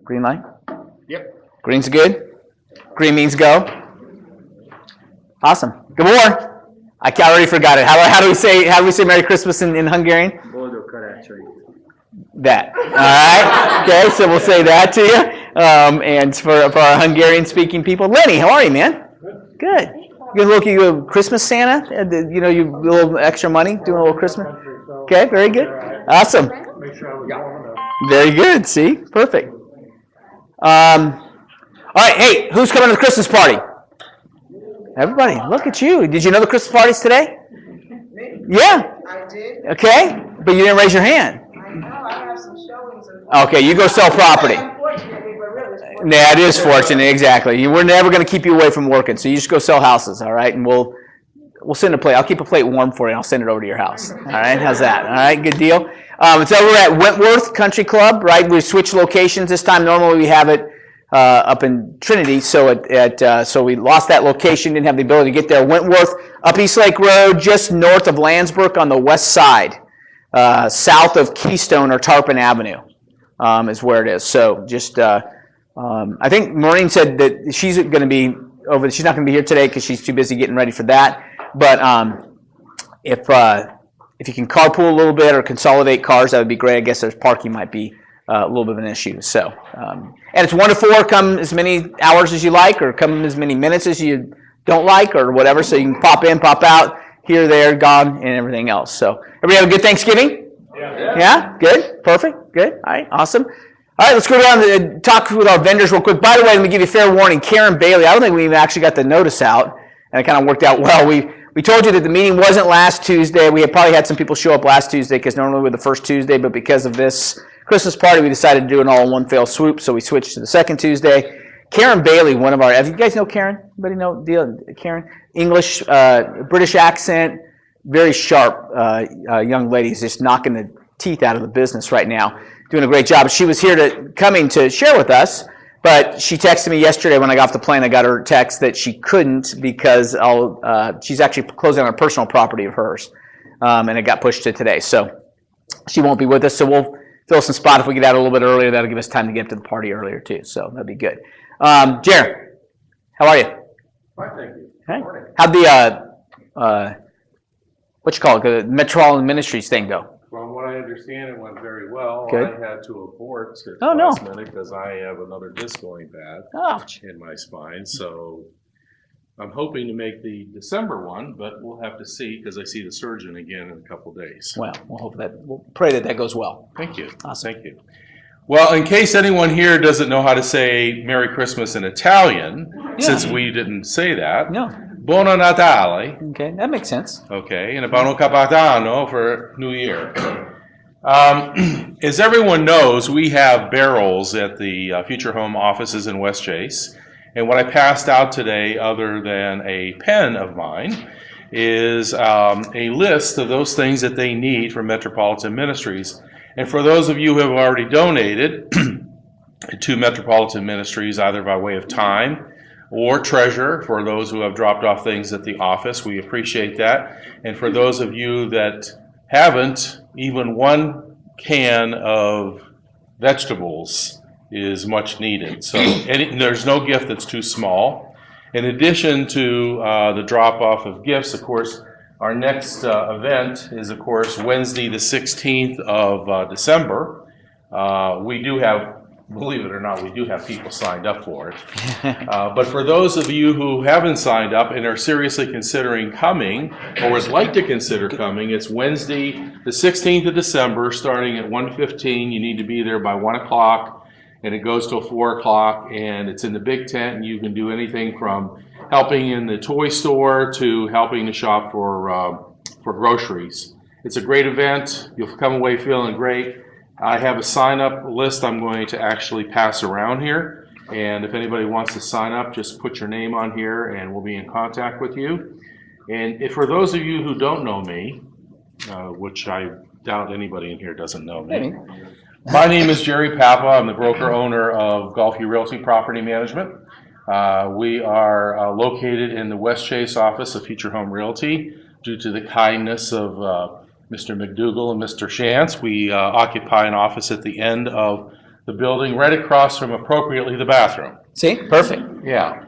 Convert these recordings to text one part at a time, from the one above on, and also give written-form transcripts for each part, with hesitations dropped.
Green light? Yep. Green's good? Green means go? Awesome. Gabor. I already forgot it. How do we say Merry Christmas in Hungarian? That. All right. Okay, so we'll say that to you. And for our Hungarian-speaking people, Lenny, how are you, man? Good. You a Christmas Santa? You know, you a little extra money doing a little Christmas. Okay, very good. Awesome. Very good. See, perfect. All right. Hey, who's coming to the Christmas party? Everybody, look at you. Did you know the Christmas party's today? Yeah. I did. Okay, but you didn't raise your hand. I know. I have some showings. Okay, you go sell property. Unfortunately, but really, it's fortunate. Yeah, it is fortunate, exactly. We're never going to keep you away from working, so you just go sell houses, all right? And we'll send a plate. I'll keep a plate warm for you, and I'll send it over to your house. All right, how's that? All right, good deal. It's over at Wentworth Country Club, right? We switched locations this time. Normally we have it up in Trinity, so so we lost that location, didn't have the ability to get there. Wentworth, up East Lake Road, just north of Landsbrook on the west side, south of Keystone or Tarpon Avenue is where it is. So just, I think Maureen said that she's going to be over. She's not going to be here today because she's too busy getting ready for that. But if you can carpool a little bit or consolidate cars, that would be great. I guess there's parking might be a little bit of an issue. So, and it's 1 to 4. Come as many hours as you like, or come as many minutes as you don't like, or whatever. So you can pop in, pop out, here, there, gone, and everything else. So, everybody have a good Thanksgiving? Yeah. Good. Perfect. Good. All right. Awesome. All right. Let's go down and talk with our vendors real quick. By the way, let me give you a fair warning. Karen Bailey. I don't think we even actually got the notice out, and it kind of worked out well. We told you that the meeting wasn't last Tuesday. We had probably had some people show up last Tuesday because normally we're the first Tuesday, but because of this Christmas party, we decided to do it all in one fell swoop, so we switched to the second Tuesday. Karen Bailey, one of our, you guys know Karen? Anybody know Karen? English, British accent, very sharp young lady. Is just knocking the teeth out of the business right now, doing a great job. She was here coming to share with us, but she texted me yesterday when I got off the plane. I got her text that she couldn't because she's actually closing on a personal property of hers, and it got pushed to today. So she won't be with us, so we'll fill some spot if we get out a little bit earlier. That'll give us time to get to the party earlier too, so that'd be good. Jared, how are you? Fine, thank you. Hey. How'd the what you call it, the Metropolitan Ministries thing go? From what I understand, it went very well. Good. I had to abort at Oh, the no. last minute because I have another disc going bad in my spine. So I'm hoping to make the December one, but we'll have to see because I see the surgeon again in a couple days. Well, we'll pray that goes well. Thank you. Awesome. Thank you. Well, in case anyone here doesn't know how to say Merry Christmas in Italian, since we didn't say that, No. Buon Natale, Okay, that makes sense. okay, and Buon Capodanno for New Year. As everyone knows, we have barrels at the Future Home offices in West Chase, and what I passed out today, other than a pen of mine, is a list of those things that they need from Metropolitan Ministries. And for those of you who have already donated to Metropolitan Ministries, either by way of time or treasure, for those who have dropped off things at the office, we appreciate that. And for those of you that haven't, even one can of vegetables is much needed. So there's no gift that's too small. In addition to the drop-off of gifts, of course, our next event is, of course, Wednesday the 16th of December. We do have, believe it or not, we do have people signed up for it. But for those of you who haven't signed up and are seriously considering coming, or would like to consider coming, it's Wednesday the 16th of December, starting at 1:15. You need to be there by 1 o'clock, and it goes till 4 o'clock, and it's in the big tent, and you can do anything from helping in the toy store to helping to shop for groceries. It's a great event. You'll come away feeling great. I have a sign-up list I'm going to actually pass around here, and if anybody wants to sign up, just put your name on here and we'll be in contact with you. And if for those of you who don't know me, which I doubt anybody in here doesn't know me, my name is Jerry Papa. I'm the broker-owner of Gulfview Realty Property Management. We are located in the West Chase office of Future Home Realty. Due to the kindness of Mr. McDougall and Mr. Shantz, we occupy an office at the end of the building right across from appropriately the bathroom. See, perfect. Yeah.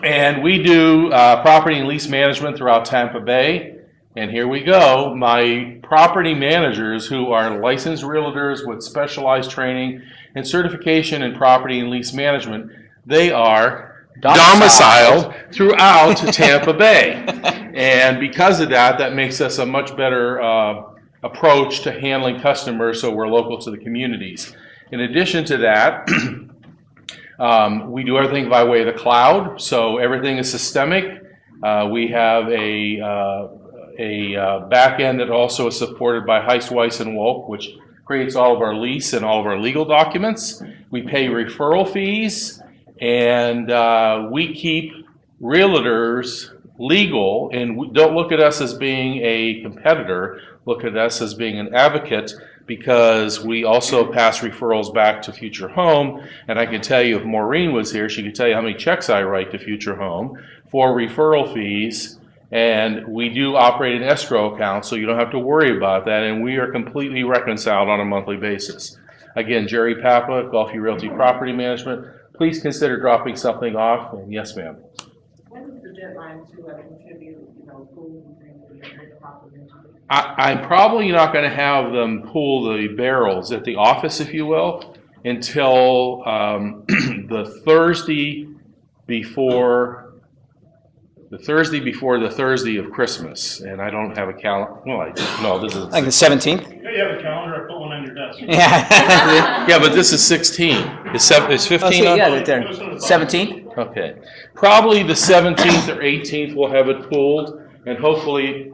And we do property and lease management throughout Tampa Bay. And here we go. My property managers, who are licensed realtors with specialized training and certification in property and lease management, they are domiciled throughout Tampa Bay. And because of that, that makes us a much better approach to handling customers, so we're local to the communities. In addition to that, we do everything by way of the cloud, so everything is systemic. We have a back end that also is supported by Heist, Weiss, and Wolk, which creates all of our lease and all of our legal documents. We pay referral fees, and we keep realtors legal, and don't look at us as being a competitor. Look at us as being an advocate, because we also pass referrals back to Future Home. And I can tell you, if Maureen was here, she could tell you how many checks I write to Future Home for referral fees. And we do operate an escrow account, so you don't have to worry about that. And we are completely reconciled on a monthly basis. Again, Jerry Papa, Gulfview Realty Property Management. Please consider dropping something off. And yes, ma'am. When is the deadline to contribute, food and things to the property? I'm probably not going to have them pull the barrels at the office, if you will, until the Thursday before the Thursday of Christmas. And I don't have a calendar. Well, no, this is Like the 17th? Yeah, you have a calendar. I put one on your desk. Yeah. yeah, but this is 16. Is 15 Oh, so, on? yeah, right there. 17th? Okay. Probably the 17th or 18th we'll have it pulled, and hopefully,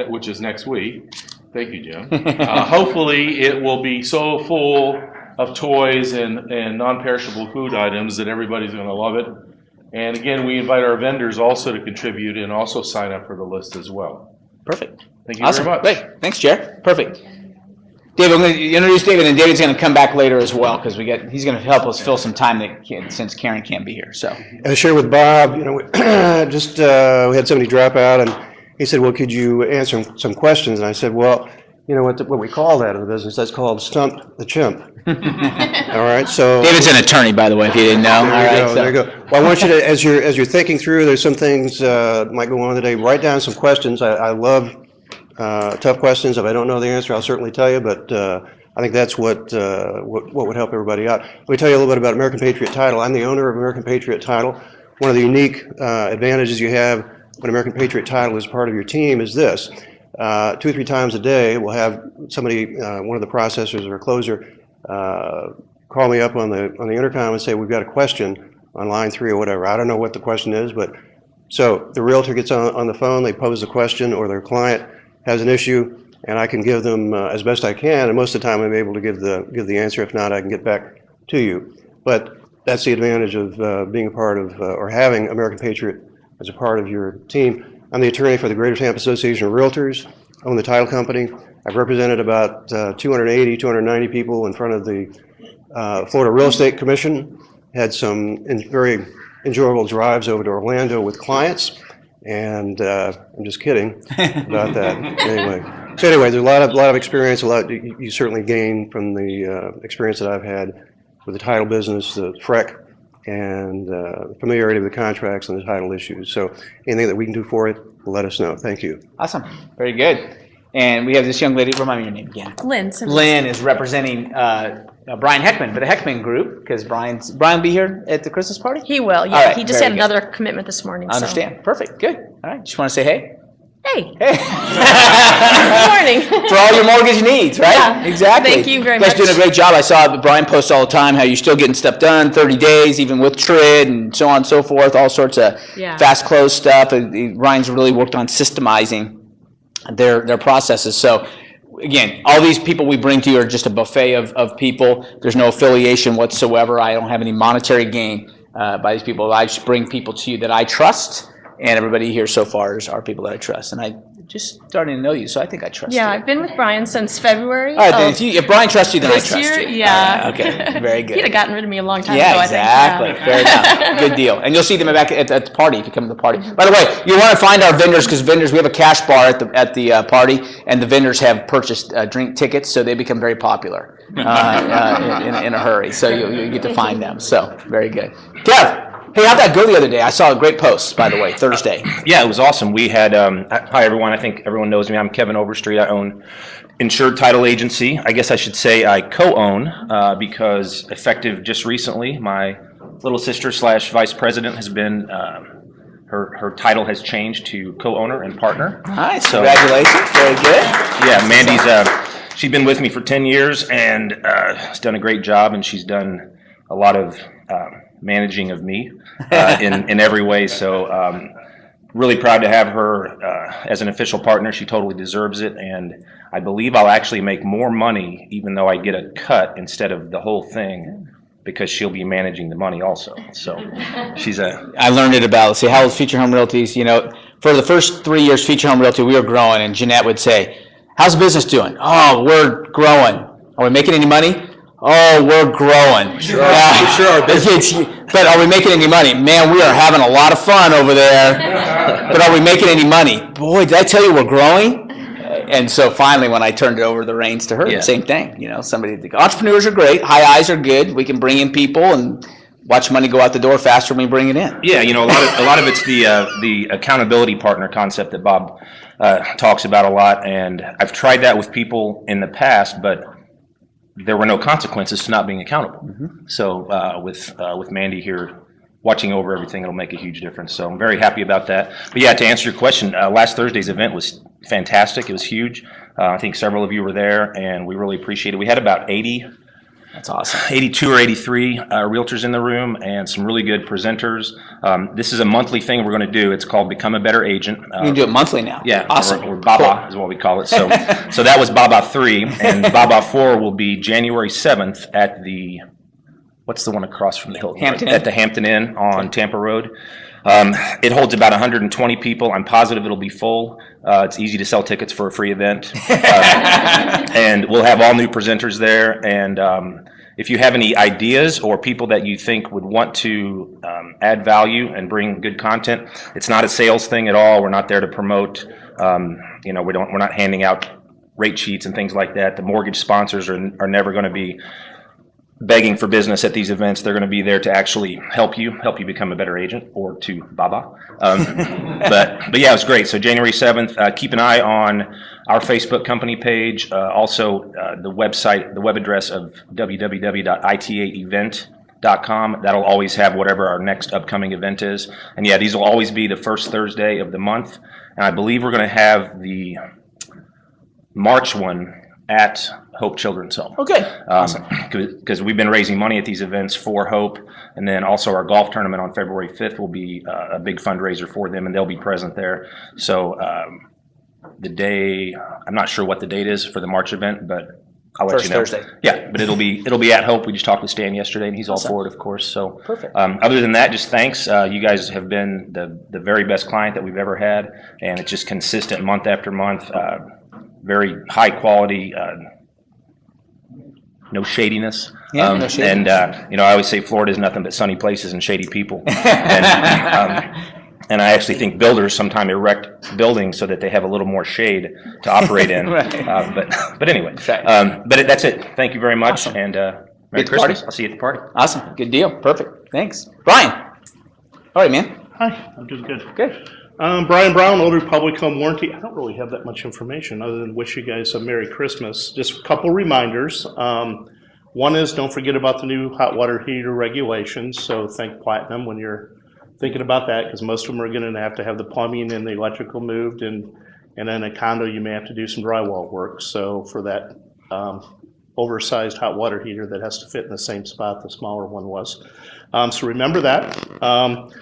which is next week. Thank you, Jim. Hopefully, it will be so full of toys and non-perishable food items that everybody's going to love it. And again, we invite our vendors also to contribute and also sign up for the list as well. Perfect. Thank you Awesome. very much. Great. Thanks, Jared. Perfect. David, I'm going to introduce David, and David's going to come back later as well, because he's going to help us fill some time since Karen can't be here. So, I shared with Bob, we had somebody drop out, and he said, well, could you answer some questions? And I said, well, what we call that in the business, that's called stump the chimp. All right, so. David's an attorney, by the way, if you didn't know. There you go. Well, I want you to, as you're thinking through, there's some things might go on today, write down some questions. I love tough questions. If I don't know the answer, I'll certainly tell you, but I think that's what would help everybody out. Let me tell you a little bit about American Patriot Title. I'm the owner of American Patriot Title. One of the unique advantages you have when American Patriot Title is part of your team is this. 2 or 3 times a day, we'll have somebody, one of the processors or a closer, call me up on the intercom and say, we've got a question on line 3 or whatever. I don't know what the question is, but so the realtor gets on the phone, they pose a question, or their client has an issue, and I can give them as best I can, and most of the time I'm able to give the answer. If not, I can get back to you. But that's the advantage of being a part of or having American Patriot as a part of your team. I'm the attorney for the Greater Tampa Association of Realtors, own the title company. I've represented about 280, 290 people in front of the Florida Real Estate Commission. Had some very enjoyable drives over to Orlando with clients, and I'm just kidding about that. Anyway, there's a lot of experience. A lot you certainly gain from the experience that I've had with the title business, the FREC, and familiarity with the contracts and the title issues. So anything that we can do for it, let us know. Thank you. awesome. Very good. And we have this young lady, remind me your name again. Lynn. Lynn is representing Brian Heckman for the Heckman Group, because Brian will be here at the Christmas party? He will, yeah. All right, He just very had good. another commitment this morning. I understand. Perfect. Good. All right. Just want to say hey. Hey. Hey. Good morning. For all your mortgage needs, right? Yeah. Exactly. Thank you very You guys much. doing a great job. I saw Brian post all the time how you're still getting stuff done, 30 days, even with TRID and so on and so forth, all sorts of Yeah. fast close stuff. Ryan's really worked on systemizing their processes. So again, all these people we bring to you are just a buffet of people. There's no affiliation whatsoever. I don't have any monetary gain by these people. I just bring people to you that I trust, and everybody here so far are people that I trust. And I just starting to know you, so I think I trust Yeah, you. I've been with Brian since February. All right, then of if Brian trusts you, then I this trust year. you. Yeah. Okay, very good. He'd have gotten rid of me a long time Yeah, ago, exactly. I think. Fair enough. Good deal. And you'll see them back at the party if you come to the party. By the way, you want to find our vendors because we have a cash bar at the party, and the vendors have purchased drink tickets, so they become very popular in a hurry. So you get to find them. So very good. Kev, hey, how'd that go the other day? I saw a great post, by the way, Thursday. Yeah, it was awesome. We had, hi everyone, I think everyone knows me. I'm Kevin Overstreet. I own Insured Title Agency. I guess I should say I co-own because effective just recently, my little sister / vice president has been, her title has changed to co-owner and partner. Nice. So, Congratulations. Very good. yeah, Mandy's, she's been with me for 10 years and has done a great job, and she's done a lot of managing of me in every way. So really proud to have her as an official partner. She totally deserves it, and I believe I'll actually make more money even though I get a cut instead of the whole thing, because she'll be managing the money also. So she's I learned it about, see, how Future Home Realty's, for the first 3 years, Future Home Realty, we were growing, and Jeanette would say, how's the business doing? Oh, we're growing. Are we making any money? Oh, we're growing. We sure are busy. But are we making any money? Man, we are having a lot of fun over there. But are we making any money? Boy, did I tell you we're growing? And so finally, when I turned over the reins to her, Yeah. the same thing. Entrepreneurs are great. High eyes are good. We can bring in people and watch money go out the door faster when we bring it in. Yeah, a lot of it's the accountability partner concept that Bob talks about a lot, and I've tried that with people in the past, but there were no consequences to not being accountable. So with Mandy here watching over everything, it'll make a huge difference. So I'm very happy about that. But yeah, to answer your question, last Thursday's event was fantastic. It was huge. I think several of you were there, and we really appreciate it. We had about 80. That's awesome. 82 or 83 realtors in the room and some really good presenters. This is a monthly thing we're going to do. It's called Become a Better Agent. You can do it monthly now. Yeah, Awesome. or Baba is what we call it. So so that was Baba 3, and Baba 4 will be January 7th at the, what's the one across from the Hilton? Hampton Inn. At the Hampton Inn on Tampa Road. It holds about 120 people. I'm positive it'll be full. It's easy to sell tickets for a free event. And we'll have all new presenters there. And if you have any ideas or people that you think would want to add value and bring good content, it's not a sales thing at all. We're not there to promote. We're not handing out rate sheets and things like that. The mortgage sponsors are never going to be begging for business at these events. They're going to be there to actually help you become a better agent, or to Baba. But yeah, it was great. So January 7th, keep an eye on our Facebook company page, also the website, the web address of www.itaevent.com. That'll always have whatever our next upcoming event is. And yeah, these will always be the first Thursday of the month. And I believe we're going to have the March one at Hope Children's Home. Okay. Awesome. Because we've been raising money at these events for Hope, and then also our golf tournament on February 5th will be a big fundraiser for them, and they'll be present there. So the day, I'm not sure what the date is for the March event, but I'll let First you know. Thursday. Yeah, but it'll be at Hope. We just talked with Stan yesterday, and he's all for it, of course. So Perfect. other than that, just thanks. You guys have been the very best client that we've ever had, and it's just consistent month after month. Very high quality. No shadiness. Yeah, no shadiness. And, I always say Florida is nothing but sunny places and shady people. And I actually think builders sometimes erect buildings so that they have a little more shade to operate in. Right. But anyway, Right. but that's it. Thank you very much. Awesome. And Merry At the Christmas. party? I'll see you at the party. Awesome. Good deal. Perfect. Thanks. Brian. All right, man. Hi, I'm doing good. Good. Brian Brown, Old Republic Home Warranty. I don't really have that much information other than wish you guys a Merry Christmas. Just a couple reminders. One is don't forget about the new hot water heater regulations. So think Platinum when you're thinking about that, because most of them are going to have the plumbing and the electrical moved, and in a condo you may have to do some drywall work. So for that oversized hot water heater that has to fit in the same spot the smaller one was. So remember that.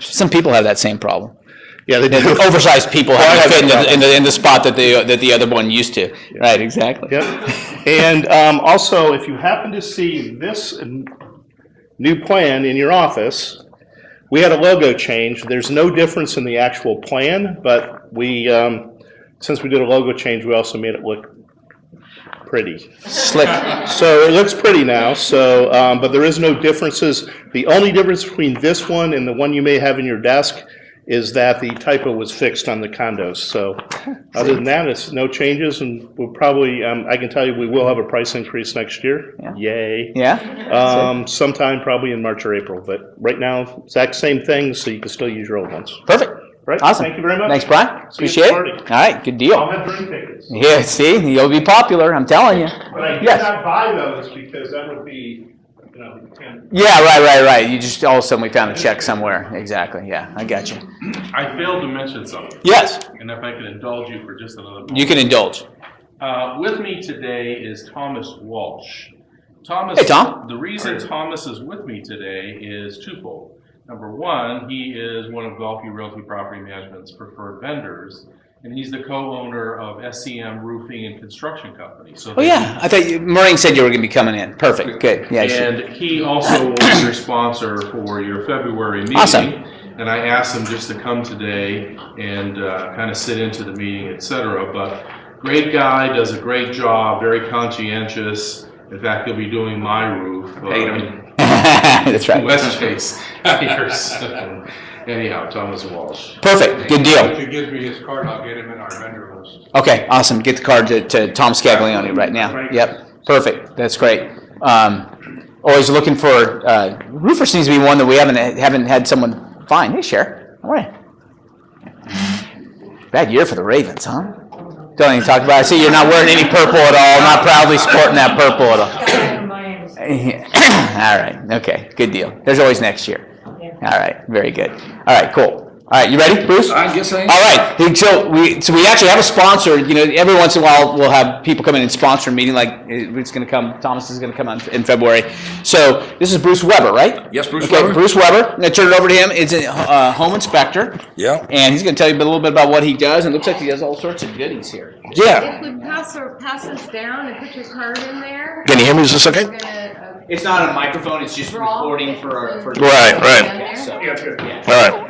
Some people have that same problem. Yeah, they do. Oversized people have to fit in the spot that the other one used to. Yeah. Right, exactly. Yep. And also, if you happen to see this new plan in your office, we had a logo change. There's no difference in the actual plan, but we since we did a logo change, we also made it look pretty. Slick. So it looks pretty now, so, but there is no differences. The only difference between this one and the one you may have in your desk is that the typo was fixed on the condos. So other than that, it's no changes, and we'll probably, I can tell you, we will have a price increase next year. Yeah. Yay. Yeah? Sometime probably in March or April, but right now, exact same thing, so you can still use your old ones. Perfect. Right? Awesome. Thank you very much. Thanks, Brian. See you at the Appreciate it. party. All right, good deal. I'll have drink tickets. Yeah, see, you'll be popular, I'm telling you. But I did Yes. not buy those because that would be, Yeah, right. You just, all of a sudden, we found a check somewhere. Exactly, yeah, I got you. I failed to mention something, Yes, and if I could indulge you for just another moment. you can indulge. With me today is Thomas Walsh. Thomas, Hey, Tom. The reason Thomas is with me today is twofold. Number one, he is one of Gulfview Realty Property Management's preferred vendors, and he's the co-owner of SCM Roofing and Construction Company. So Oh, yeah, I thought, Maureen said you were going to be coming in. Perfect, good. Yeah, And he also will be your sponsor for your February meeting. Awesome. And I asked him just to come today and kind of sit into the meeting, et cetera. But great guy, does a great job, very conscientious. In fact, he'll be doing my roof. That's right. West Chase. Anyhow, Thomas Walsh. Perfect, good deal. If he gives me his card, I'll get him in our vendor list. Okay, awesome. Get the card to Tom Scaglione right now. Yep, perfect. That's great. Always looking for, roofer seems to be one that we haven't had someone find. Hey, Cher, how are you? Bad year for the Ravens, huh? Don't even talk about it. I see you're not wearing any purple at all, not proudly sporting that purple at all. All right, okay, good deal. There's always next year. All right, very good. All right, cool. All right, you ready, Bruce? I guess I am. All right, so we actually have a sponsor. You know, every once in a while we'll have people come in and sponsor a meeting. Like it's going to come. Thomas is going to come on in February. So this is Bruce Weber, right? Yes, Bruce Okay, Weber. Bruce Weber. I'm going to turn it over to him. It's a home inspector. Yeah. And he's going to tell you a little bit about what he does. And it looks like he does all sorts of goodies here. Yeah. If we pass this down and put your card in there. Can you hear me? Is this okay? We're gonna, It's not a microphone. It's just Draw. recording for. Right. Okay, so, All right.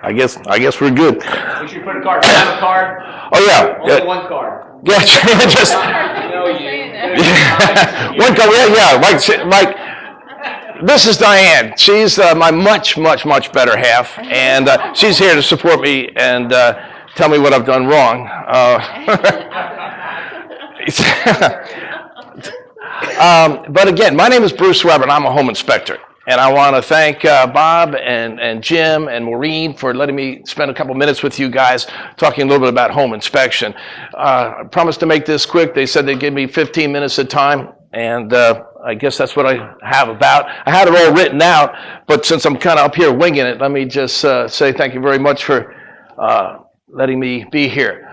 I guess we're good. make sure you put a card. Do you have a card? Oh yeah. Only one card. Yeah. Just No, one card. Yeah. Like this is Diane. She's my much better half, and she's here to support me and tell me what I've done wrong. But again, my name is Bruce Weber, and I'm a home inspector. And I want to thank Bob and Jim and Maureen for letting me spend a couple minutes with you guys talking a little bit about home inspection. I promised to make this quick. They said they'd give me 15 minutes of time, and I guess that's what I have about. I had it all written out, but since I'm kind of up here winging it, let me just say thank you very much for letting me be here.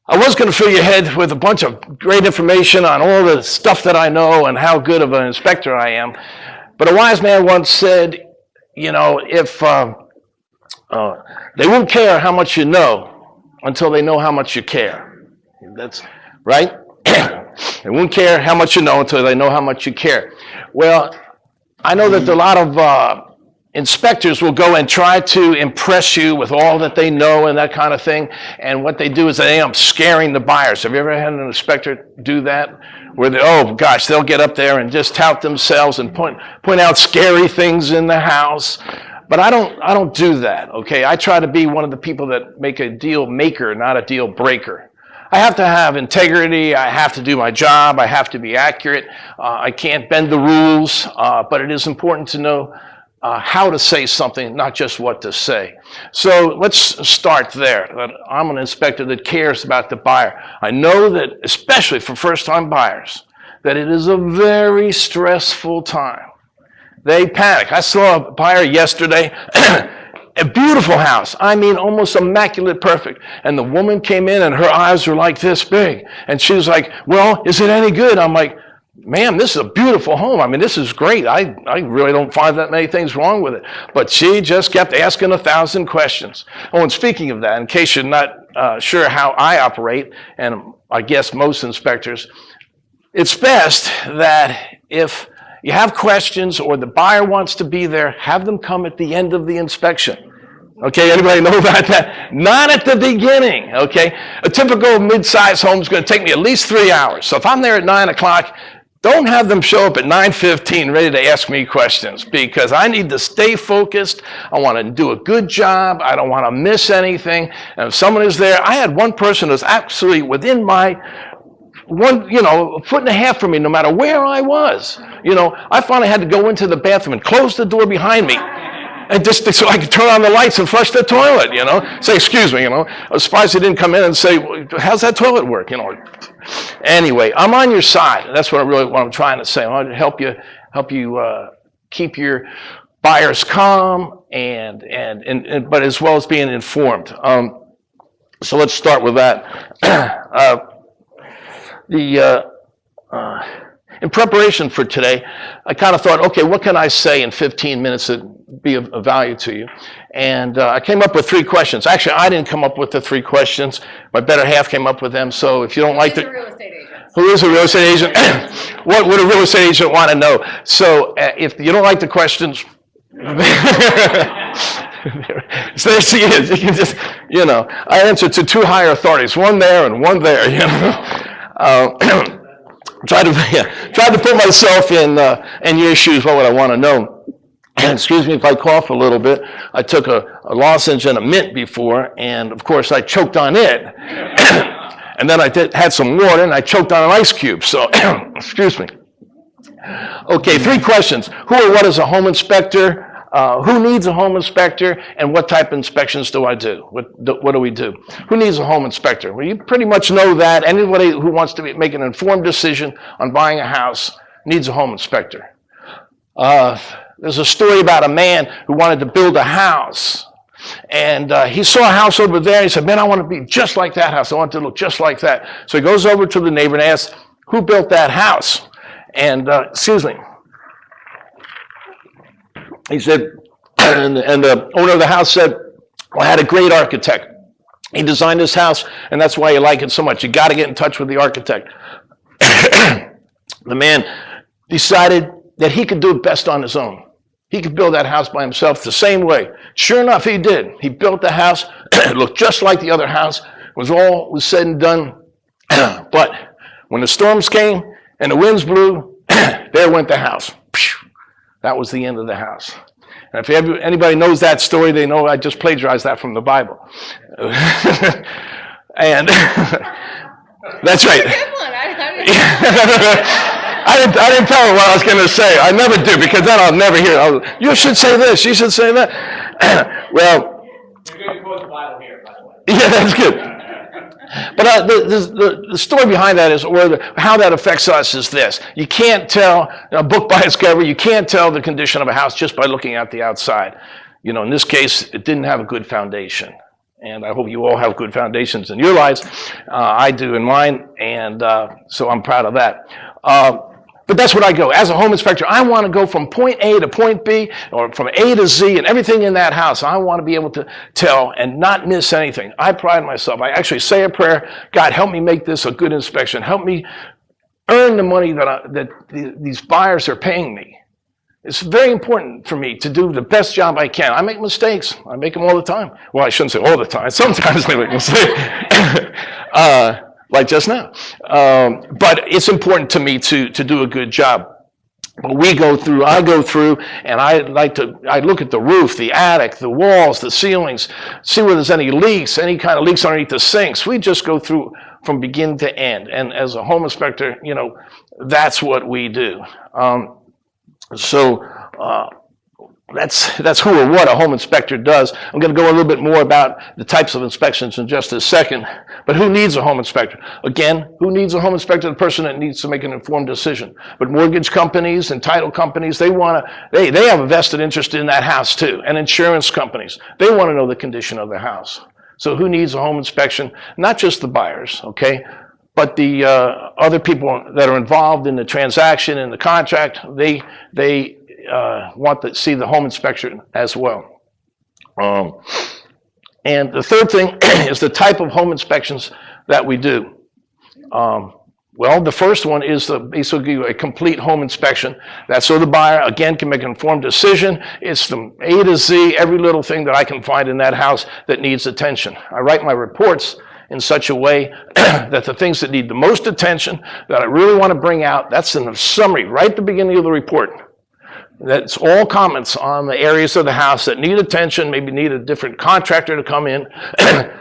I was going to fill your head with a bunch of great information on all the stuff that I know and how good of an inspector I am. But a wise man once said, you know, if they won't care how much you know until they know how much you care. That's right. They won't care how much you know until they know how much you care. Well, I know that a lot of inspectors will go and try to impress you with all that they know and that kind of thing. And what they do is they end up scaring the buyers. Have you ever had an inspector do that? Where they, oh gosh, they'll get up there and just tout themselves and point out scary things in the house. But I don't do that, okay? I try to be one of the people that make a deal maker, not a deal breaker. I have to have integrity. I have to do my job. I have to be accurate. I can't bend the rules, but it is important to know how to say something, not just what to say. So let's start there. I'm an inspector that cares about the buyer. I know that, especially for first-time buyers, that it is a very stressful time. They panic. I saw a buyer yesterday, a beautiful house. I mean, almost immaculate, perfect. And the woman came in and her eyes were like this big. And she was like, well, is it any good? I'm like, ma'am, this is a beautiful home. I mean, this is great. I really don't find that many things wrong with it. But she just kept asking 1,000 questions. Oh, and speaking of that, in case you're not sure how I operate, and I guess most inspectors, it's best that if you have questions or the buyer wants to be there, have them come at the end of the inspection. Okay, anybody know about that? Not at the beginning, okay? A typical mid-sized home is going to take me at least 3 hours. So if I'm there at 9 o'clock, don't have them show up at 9:15 ready to ask me questions, because I need to stay focused. I want to do a good job. I don't want to miss anything. And if someone is there, I had one person who was absolutely within my a foot and a half from me, no matter where I was. I finally had to go into the bathroom and close the door behind me. And just so I could turn on the lights and flush the toilet, Say, excuse me, I was surprised he didn't come in and say, how's that toilet work, Anyway, I'm on your side. That's what I'm trying to say. I want to help you keep your buyers calm but as well as being informed. So let's start with that. In preparation for today, I kind of thought, okay, what can I say in 15 minutes that be of value to you? And I came up with 3 questions. Actually, I didn't come up with the 3 questions. My better half came up with them. So if you don't like the... real estate agent. Who is a real estate agent? What would a real estate agent want to know? So if you don't like the questions... So there she is. You can just, I answer to 2 higher authorities, one there and one there, Try to put myself in your shoes. What would I want to know? Excuse me if I cough a little bit. I took a lozenge and a mint before, and of course I choked on it. And then I had some water, and I choked on an ice cube. So, excuse me. Okay, 3 questions. Who or what is a home inspector? Who needs a home inspector, and what type of inspections do I do? What do we do? Who needs a home inspector? Well, you pretty much know that. Anybody who wants to make an informed decision on buying a house needs a home inspector. There's a story about a man who wanted to build a house. And he saw a house over there. He said, man, I want to be just like that house. I want it to look just like that. So he goes over to the neighbor and asks, who built that house? And, excuse me. He said, and the owner of the house said, well, I had a great architect. He designed this house, and that's why you like it so much. You got to get in touch with the architect. The man decided that he could do it best on his own. He could build that house by himself the same way. Sure enough, he did. He built the house. It looked just like the other house. It was said and done. But when the storms came and the winds blew, there went the house. That was the end of the house. And if anybody knows that story, they know I just plagiarized that from the Bible. And that's right. I didn't tell her what I was going to say. I never do, because then I'll never hear it. You should say this. You should say that. Well, you're going to quote the Bible here, by the way. Yeah, that's good. But the story behind that is, or how that affects us is this. You can't tell a book by its cover. You can't tell the condition of a house just by looking at the outside. In this case, it didn't have a good foundation. And I hope you all have good foundations in your lives. I do in mine, and so I'm proud of that. But that's what I go. As a home inspector, I want to go from point A to point B, or from A to Z, and everything in that house. I want to be able to tell and not miss anything. I pride myself. I actually say a prayer, God, help me make this a good inspection. Help me earn the money that these buyers are paying me. It's very important for me to do the best job I can. I make mistakes. I make them all the time. Well, I shouldn't say all the time. Sometimes I make mistakes. Like just now. But it's important to me to do a good job. But I go through, and I look at the roof, the attic, the walls, the ceilings, see where there's any leaks, any kind of leaks underneath the sinks. We just go through from beginning to end. And as a home inspector, that's what we do. That's who or what a home inspector does. I'm going to go a little bit more about the types of inspections in just a second. But who needs a home inspector? Again, who needs a home inspector? The person that needs to make an informed decision. But mortgage companies and title companies, they have a vested interest in that house too. And insurance companies, they want to know the condition of the house. So who needs a home inspection? Not just the buyers, okay? But the other people that are involved in the transaction and the contract, they want to see the home inspection as well. And the third thing is the type of home inspections that we do. Well, the first one is basically a complete home inspection. That's so the buyer, again, can make an informed decision. It's from A to Z, every little thing that I can find in that house that needs attention. I write my reports in such a way that the things that need the most attention, that I really want to bring out, that's in the summary, right at the beginning of the report. That's all comments on the areas of the house that need attention, maybe need a different contractor to come in.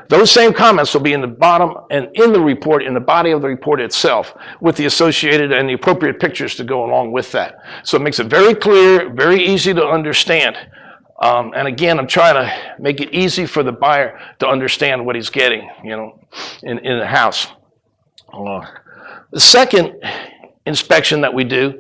Those same comments will be in the bottom and in the report, in the body of the report itself, with the associated and the appropriate pictures to go along with that. So it makes it very clear, very easy to understand. And again, I'm trying to make it easy for the buyer to understand what he's getting, in the house. The second inspection that we do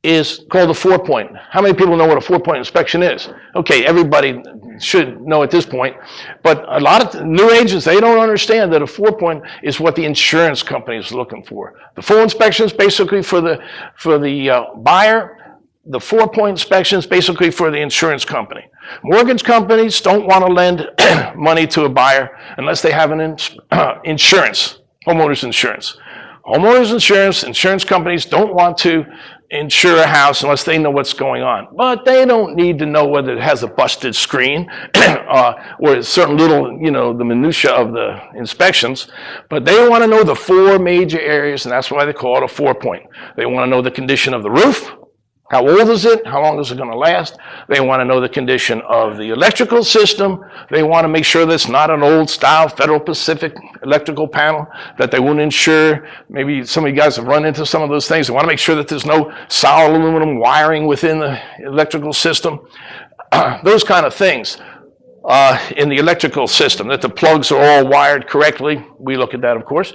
is called a 4-point. How many people know what a 4-point inspection is? Okay, everybody should know at this point, but a lot of new agents, they don't understand that a 4-point is what the insurance company is looking for. The full inspection is basically for the buyer. The 4-point inspection is basically for the insurance company. Mortgage companies don't want to lend money to a buyer unless they have an insurance, homeowners insurance. Homeowners insurance companies don't want to insure a house unless they know what's going on. But they don't need to know whether it has a busted screen or certain little, the minutia of the inspections. But they want to know the 4 major areas, and that's why they call it a 4-point. They want to know the condition of the roof. How old is it? How long is it going to last? They want to know the condition of the electrical system. They want to make sure that it's not an old style Federal Pacific electrical panel that they won't insure. Maybe some of you guys have run into some of those things. They want to make sure that there's no solid aluminum wiring within the electrical system. Those kind of things. In the electrical system, that the plugs are all wired correctly. We look at that, of course.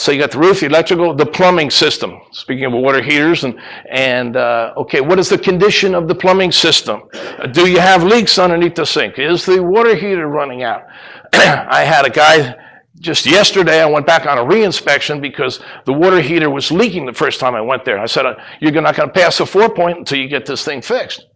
So you got the roof, the electrical, the plumbing system. Speaking of water heaters, okay, what is the condition of the plumbing system? Do you have leaks underneath the sink? Is the water heater running out? I had a guy just yesterday, I went back on a re-inspection because the water heater was leaking the first time I went there. I said, you're not going to pass a 4-point until you get this thing fixed.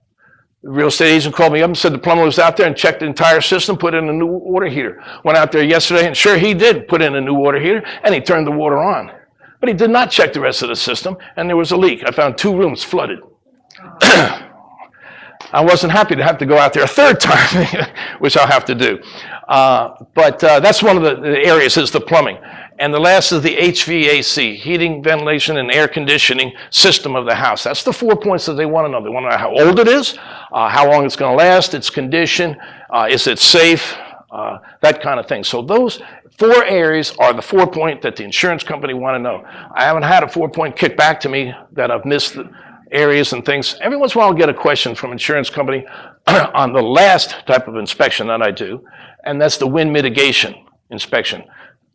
The real estate agent called me up and said the plumber was out there and checked the entire system, put in a new water heater. Went out there yesterday, and sure, he did put in a new water heater, and he turned the water on. But he did not check the rest of the system, and there was a leak. I found 2 rooms flooded. I wasn't happy to have to go out there a third time, which I'll have to do. But that's one of the areas is the plumbing. And the last is the HVAC, heating, ventilation, and air conditioning system of the house. That's the 4 points that they want to know. They want to know how old it is, how long it's going to last, its condition, is it safe, that kind of thing. So those 4 areas are the 4-point that the insurance company want to know. I haven't had a 4-point kick back to me that I've missed the areas and things. Every once in a while I'll get a question from insurance company on the last type of inspection that I do, and that's the wind mitigation inspection.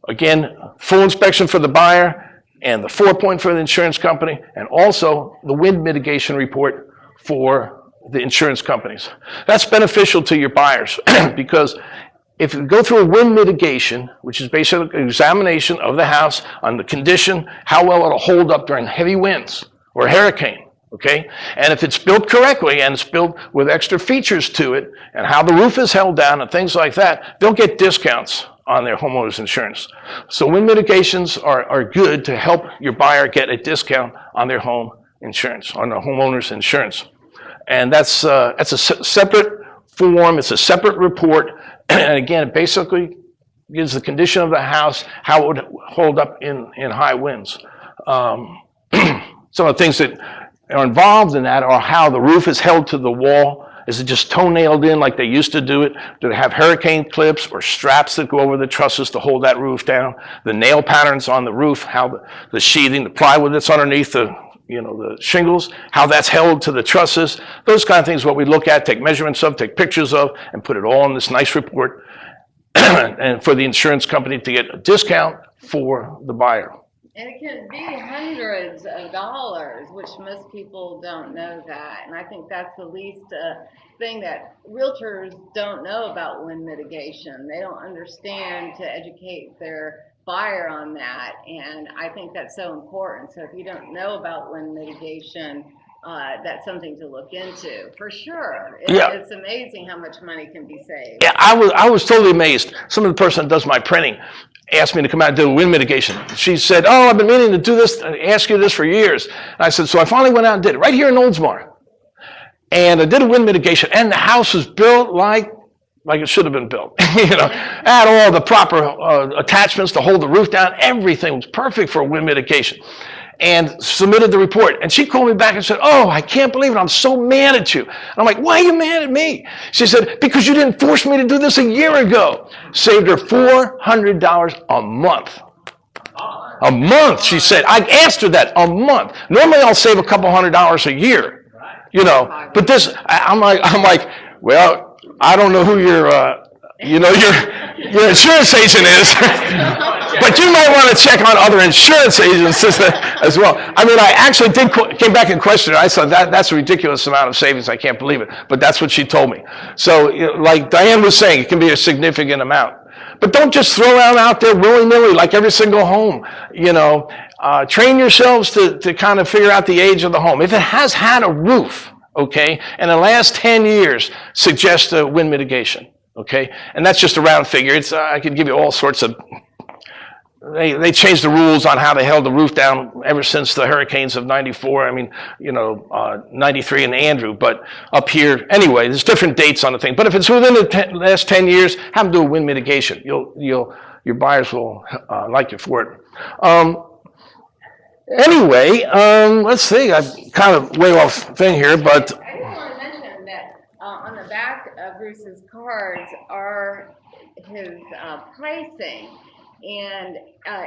Again, full inspection for the buyer and the 4-point for the insurance company, and also the wind mitigation report for the insurance companies. That's beneficial to your buyers because if you go through a wind mitigation, which is basically an examination of the house on the condition, how well it'll hold up during heavy winds or a hurricane, okay? And if it's built correctly and it's built with extra features to it and how the roof is held down and things like that, they'll get discounts on their homeowner's insurance. So wind mitigations are good to help your buyer get a discount on their home insurance, on the homeowner's insurance. And that's a separate form, it's a separate report, and again, it basically gives the condition of the house, how it would hold up in high winds. Some of the things that are involved in that are how the roof is held to the wall. Is it just toe-nailed in like they used to do it? Do they have hurricane clips or straps that go over the trusses to hold that roof down? The nail patterns on the roof, how the sheathing, the plywood that's underneath the shingles, how that's held to the trusses. Those kind of things, what we look at, take measurements of, take pictures of, and put it all in this nice report and for the insurance company to get a discount for the buyer. And it can be hundreds of dollars, which most people don't know that. And I think that's the least thing that realtors don't know about wind mitigation. They don't understand to educate their buyer on that. And I think that's so important. So if you don't know about wind mitigation, that's something to look into, for sure. Yeah. It's amazing how much money can be saved. Yeah, I was totally amazed. Some of the person that does my printing asked me to come out and do wind mitigation. She said, "Oh, I've been meaning to do this, ask you this for years." And I said, so I finally went out and did it right here in Oldsmar. And I did a wind mitigation, and the house was built like it should have been built. Had all the proper attachments to hold the roof down. Everything was perfect for a wind mitigation. And submitted the report. And she called me back and said, "Oh, I can't believe it. I'm so mad at you." And I'm like, "Why are you mad at me?" She said, "Because you didn't force me to do this a year ago." Saved her $400 a month. A month, she said. I asked her that, a month. Normally I'll save a couple $100 a year, But this, I'm like, well, I don't know who your insurance agent is. But you might want to check on other insurance agents as well. I mean, I actually came back and questioned her. I said, that's a ridiculous amount of savings. I can't believe it. But that's what she told me. So, like Diane was saying, it can be a significant amount. But don't just throw it out there willy-nilly like every single home. Train yourselves to kind of figure out the age of the home. If it has had a roof, okay, in the last 10 years, suggest a wind mitigation, okay? And that's just a round figure. I could give you all sorts of... They changed the rules on how they held the roof down ever since the hurricanes of 94. I mean, 93 and Andrew. But up here, anyway, there's different dates on the thing. But if it's within the last 10 years, have them do a wind mitigation. Your buyers will like you for it. Anyway, let's see. I'm kind of way off thing here, but I just want to mention that on the back of Bruce's cards are his pricing. And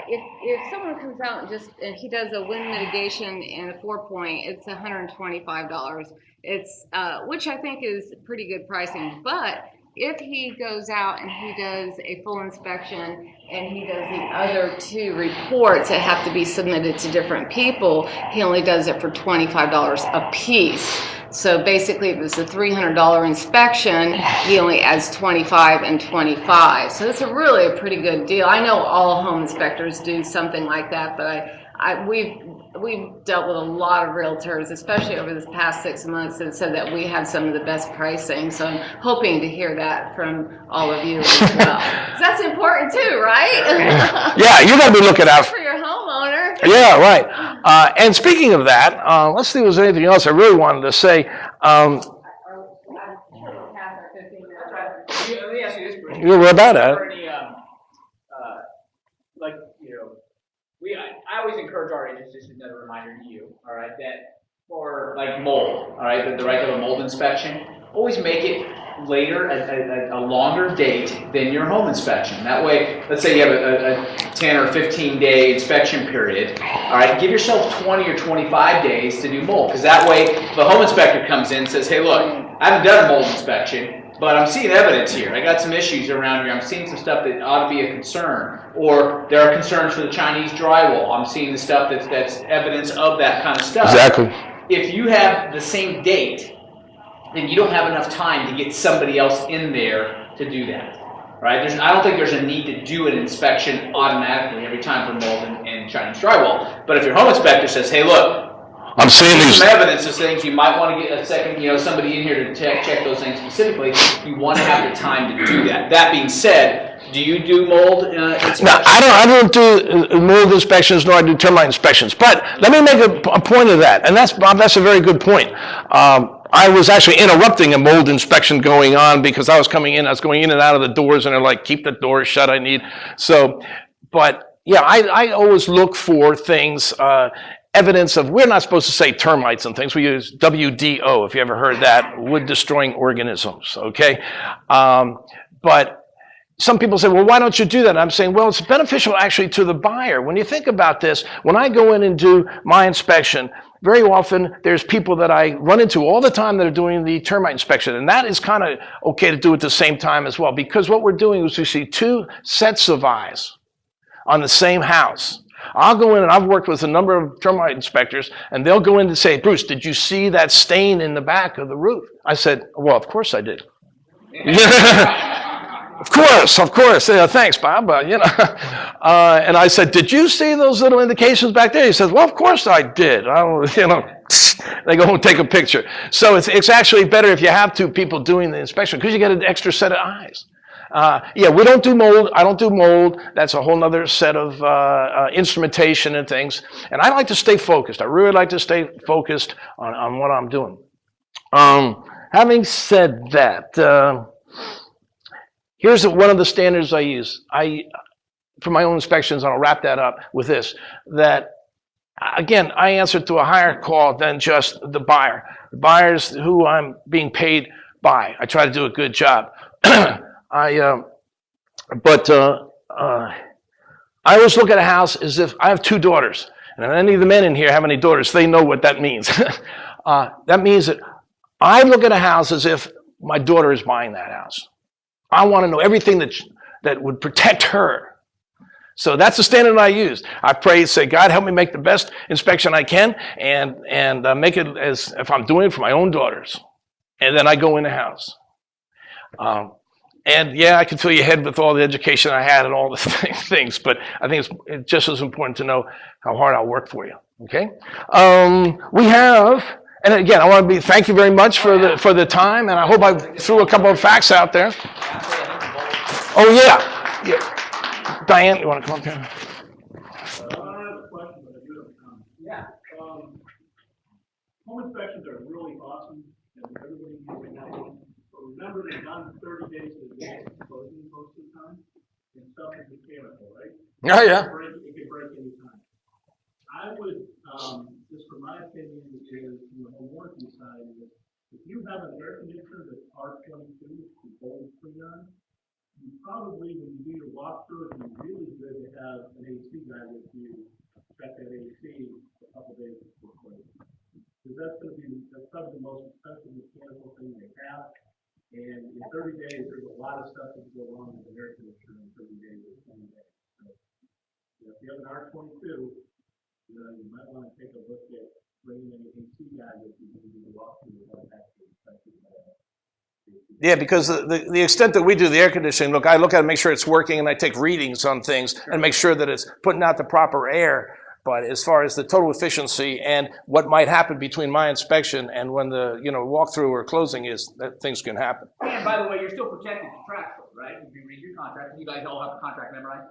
if someone comes out and he does a wind mitigation and a 4-point, it's $125. It's which I think is pretty good pricing. But if he goes out and he does a full inspection and he does the other 2 reports that have to be submitted to different people, he only does it for $25 a piece. So basically, if it's a $300 inspection, he only adds $25 and $25. So it's really a pretty good deal. I know all home inspectors do something like that, but we've dealt with a lot of realtors, especially over this past 6 months, and said that we have some of the best pricing. So I'm hoping to hear that from all of you as well. 'Cause that's important too, right? Yeah, you got to be looking out for your homeowner. Yeah, right. And speaking of that, let's see if there's anything else I really wanted to say. Let me ask you this, Bruce. You're right about that. I always encourage our agents, just another reminder to you, all right, that for like mold, all right, the right to a mold inspection, always make it later, a longer date than your home inspection. That way, let's say you have a 10 or 15 day inspection period, all right, give yourself 20 or 25 days to do mold, because that way the home inspector comes in and says, hey, look, I haven't done a mold inspection, but I'm seeing evidence here. I got some issues around here. I'm seeing some stuff that ought to be a concern. Or there are concerns for the Chinese drywall. I'm seeing the stuff that's evidence of that kind of stuff. Exactly. If you have the same date, then you don't have enough time to get somebody else in there to do that. Right? I don't think there's a need to do an inspection automatically every time for mold and Chinese drywall. But if your home inspector says, hey, look, I'm seeing these some evidence of things, you might want to get a second, somebody in here to check those things specifically. You want to have the time to do that. That being said, do you do mold inspections? No, I don't do mold inspections, nor I do termite inspections. But let me make a point of that, and Bob, that's a very good point. I was actually interrupting a mold inspection going on because I was going in and out of the doors, and they're like, keep the doors shut, I need. So, but yeah, I always look for things, evidence of, we're not supposed to say termites and things. We use WDO, if you ever heard that, wood destroying organisms, okay? But some people say, well, why don't you do that? And I'm saying, well, it's beneficial actually to the buyer. When you think about this, when I go in and do my inspection, very often there's people that I run into all the time that are doing the termite inspection. And that is kind of okay to do at the same time as well, because what we're doing is we see 2 sets of eyes on the same house. I'll go in, and I've worked with a number of termite inspectors, and they'll go in and say, Bruce, did you see that stain in the back of the roof? I said, well, of course I did. Of course. Yeah, thanks, Bob. You know, and I said, "Did you see those little indications back there?" He says, "Well, of course I did." I don't, you know, they go and take a picture. So it's actually better if you have two people doing the inspection because you get an extra set of eyes. Yeah, we don't do mold. I don't do mold. That's a whole other set of instrumentation and things. And I like to stay focused. I really like to stay focused on what I'm doing. Having said that. Here's one of the standards I use. For my own inspections, and I'll wrap that up with this, that, again, I answer to a higher call than just the buyer. The buyer's who I'm being paid by. I try to do a good job. I always look at a house as if I have two daughters. And if any of the men in here have any daughters, they know what that means. That means that I look at a house as if my daughter is buying that house. I want to know everything that would protect her. So that's the standard I use. I pray, say, God, help me make the best inspection I can and make it as if I'm doing it for my own daughters. And then I go in the house. And yeah, I can fill your head with all the education I had and all the things, but I think it's just as important to know how hard I'll work for you. Okay? We have, and again, I want to thank you very much for the time, and I hope I threw a couple of facts out there. Oh yeah. Diane, you want to come up here? I have a question, but I do have a comment. Yeah. Home inspections are really awesome, and everybody needs to have one. But remember, they're done 30 days in advance of closing most of the time, and stuff is mechanical, right? Oh yeah. It can break any time. I would, just from my opinion, is from the home warranty side, is if you have an air conditioner that's R22, the bold freon, you probably, when you do your walkthrough, it'd be really good to have an AC guy with you, check that AC a couple days before closing. Because that's probably the most expensive mechanical thing they have. And in 30 days, there's a lot of stuff that can go wrong with an air conditioner in 30 days or 20 days. So, if you have an R22, you might want to take a look at bringing an AC guy with you to do the walkthrough without actually inspecting that. Yeah, because the extent that we do the air conditioning, look, I look at it, make sure it's working, and I take readings on things and make sure that it's putting out the proper air. But as far as the total efficiency and what might happen between my inspection and when the walkthrough or closing is, that things can happen. And by the way, you're still protected contractually, right? If you read your contract, you guys all have the contract memorized.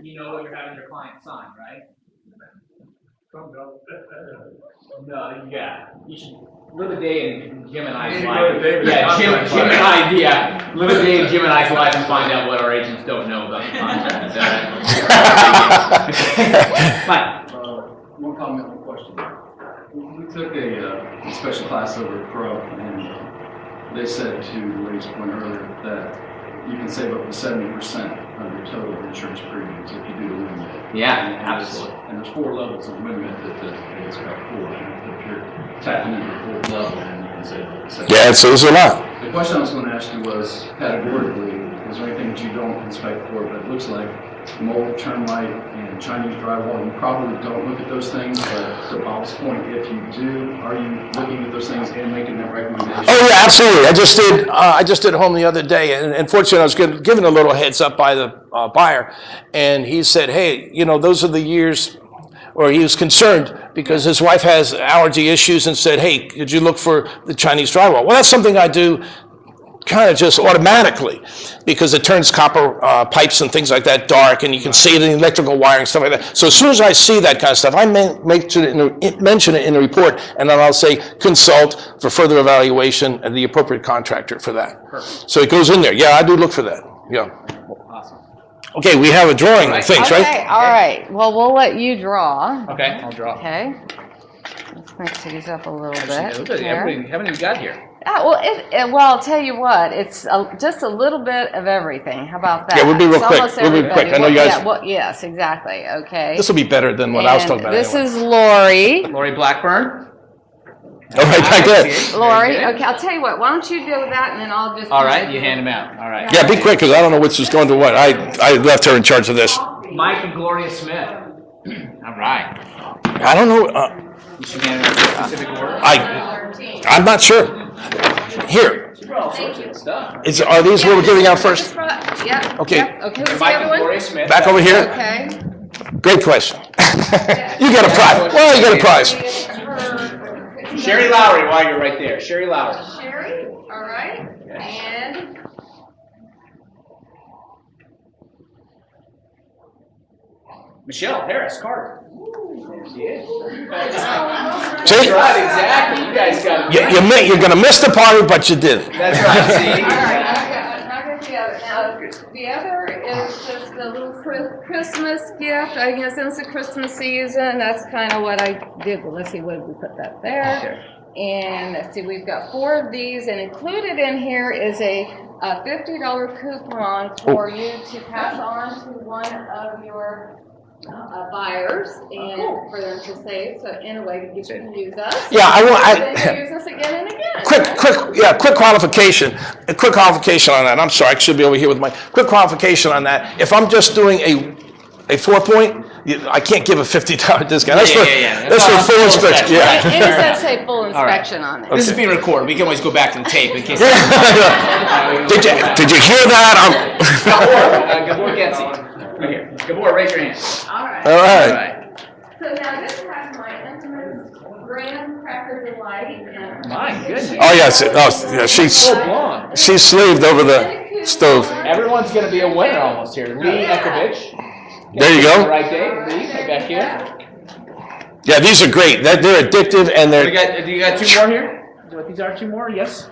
You know what you're having your client sign, right? No, yeah. You should live a day in Jim and I's life. Yeah, Jim and I, yeah. Live a day in Jim and I's life and find out what our agents don't know about the contract. Mike. One comment, one question. We took a inspection class over at Pro, and they said, to the lady's point earlier, that you can save up to 70% of your total insurance premiums if you do the limit. Yeah, absolutely. And there's 4 levels of limit that it's got 4. And if you're tapping into the 4th level, then you can save up to 70%. Yeah, so there's a lot. The question I was going to ask you was, categorically, is there anything that you don't inspect for, but it looks like mold, termite, and Chinese drywall? You probably don't look at those things, but to Bob's point, if you do, are you looking at those things and making that recommendation? Oh yeah, absolutely. I just did home the other day, and unfortunately, I was given a little heads up by the buyer, and he said, "Hey, those are the years." Or he was concerned because his wife has allergy issues, and said, "Hey, could you look for the Chinese drywall?" Well, that's something I do kind of just automatically, because it turns copper pipes and things like that dark, and you can see it in the electrical wiring, stuff like that. So as soon as I see that kind of stuff, I mention it in the report, and then I'll say consult for further evaluation and the appropriate contractor for that. Perfect. So it goes in there. Yeah, I do look for that. Yeah. Awesome. Okay, we have a drawing of things, right? Okay, all right. Well, we'll let you draw. Okay, I'll draw. Okay. Let's mix these up a little bit. Look at everything we've got here. Well, well, I'll tell you what. It's just a little bit of everything. How about that? Yeah, we'll be real It's quick. almost We'll be quick. everybody. I know you guys. Yeah, well, yes, exactly. Okay. This will be better than what I was talking about. This anyway. is Lori. Lori Blackburn. All right, back there. Lori. Okay, I'll tell you what. Why don't you do that, and then I'll just. All right, you hand them out. All right. Yeah, be quick, because I don't know which is going to what. I left her in charge of this. Mike and Gloria Smith. All right. I don't know. You should hand them a specific order. I'm not sure. Here. Are these what we're giving out first? Yeah. Okay. Yeah. Okay, who's the other one? Back over here? Okay. Great question. You get a prize. Well, you get a prize. Sherry Lowry, while you're right there. Sherry Lowry. Sherry, all right, and Michelle Harris Carter. There she is. See? That's right, exactly. You guys got it. You're going to miss the party, but you didn't. That's right. See? all right, I got the other. Now, the other is just a little Christmas gift. I guess since the Christmas season, that's kind of what I did. Well, let's see, what did we put that there? And let's see, we've got 4 of these, and included in here is a $50 coupon for you to pass on to one of your buyers and for them to save. So in a way, to get you to use us. Yeah, I want. Then use us again and again. Quick qualification. A quick qualification on that. I'm sorry, I should be over here with my quick qualification on that. If I'm just doing a 4-point, I can't give a $50 discount. That's for full inspection. Yeah. And it does say full inspection on it. This is being recorded. We can always go back to the tape in case. Did you hear that? Gabor Getzi. Right here. Gabor, raise your hand. All right. All right. So now this has my infamous graham cracker delight. And My goodness. Oh yes. Oh yeah. She's sleeved over the stove. Everyone's going to be a winner almost here. Lee Ekovich. There you go. Right there. Lee, right back here. Yeah, these are great. They're addictive and they're. Do you got 2 more here? What these are 2 more? Yes.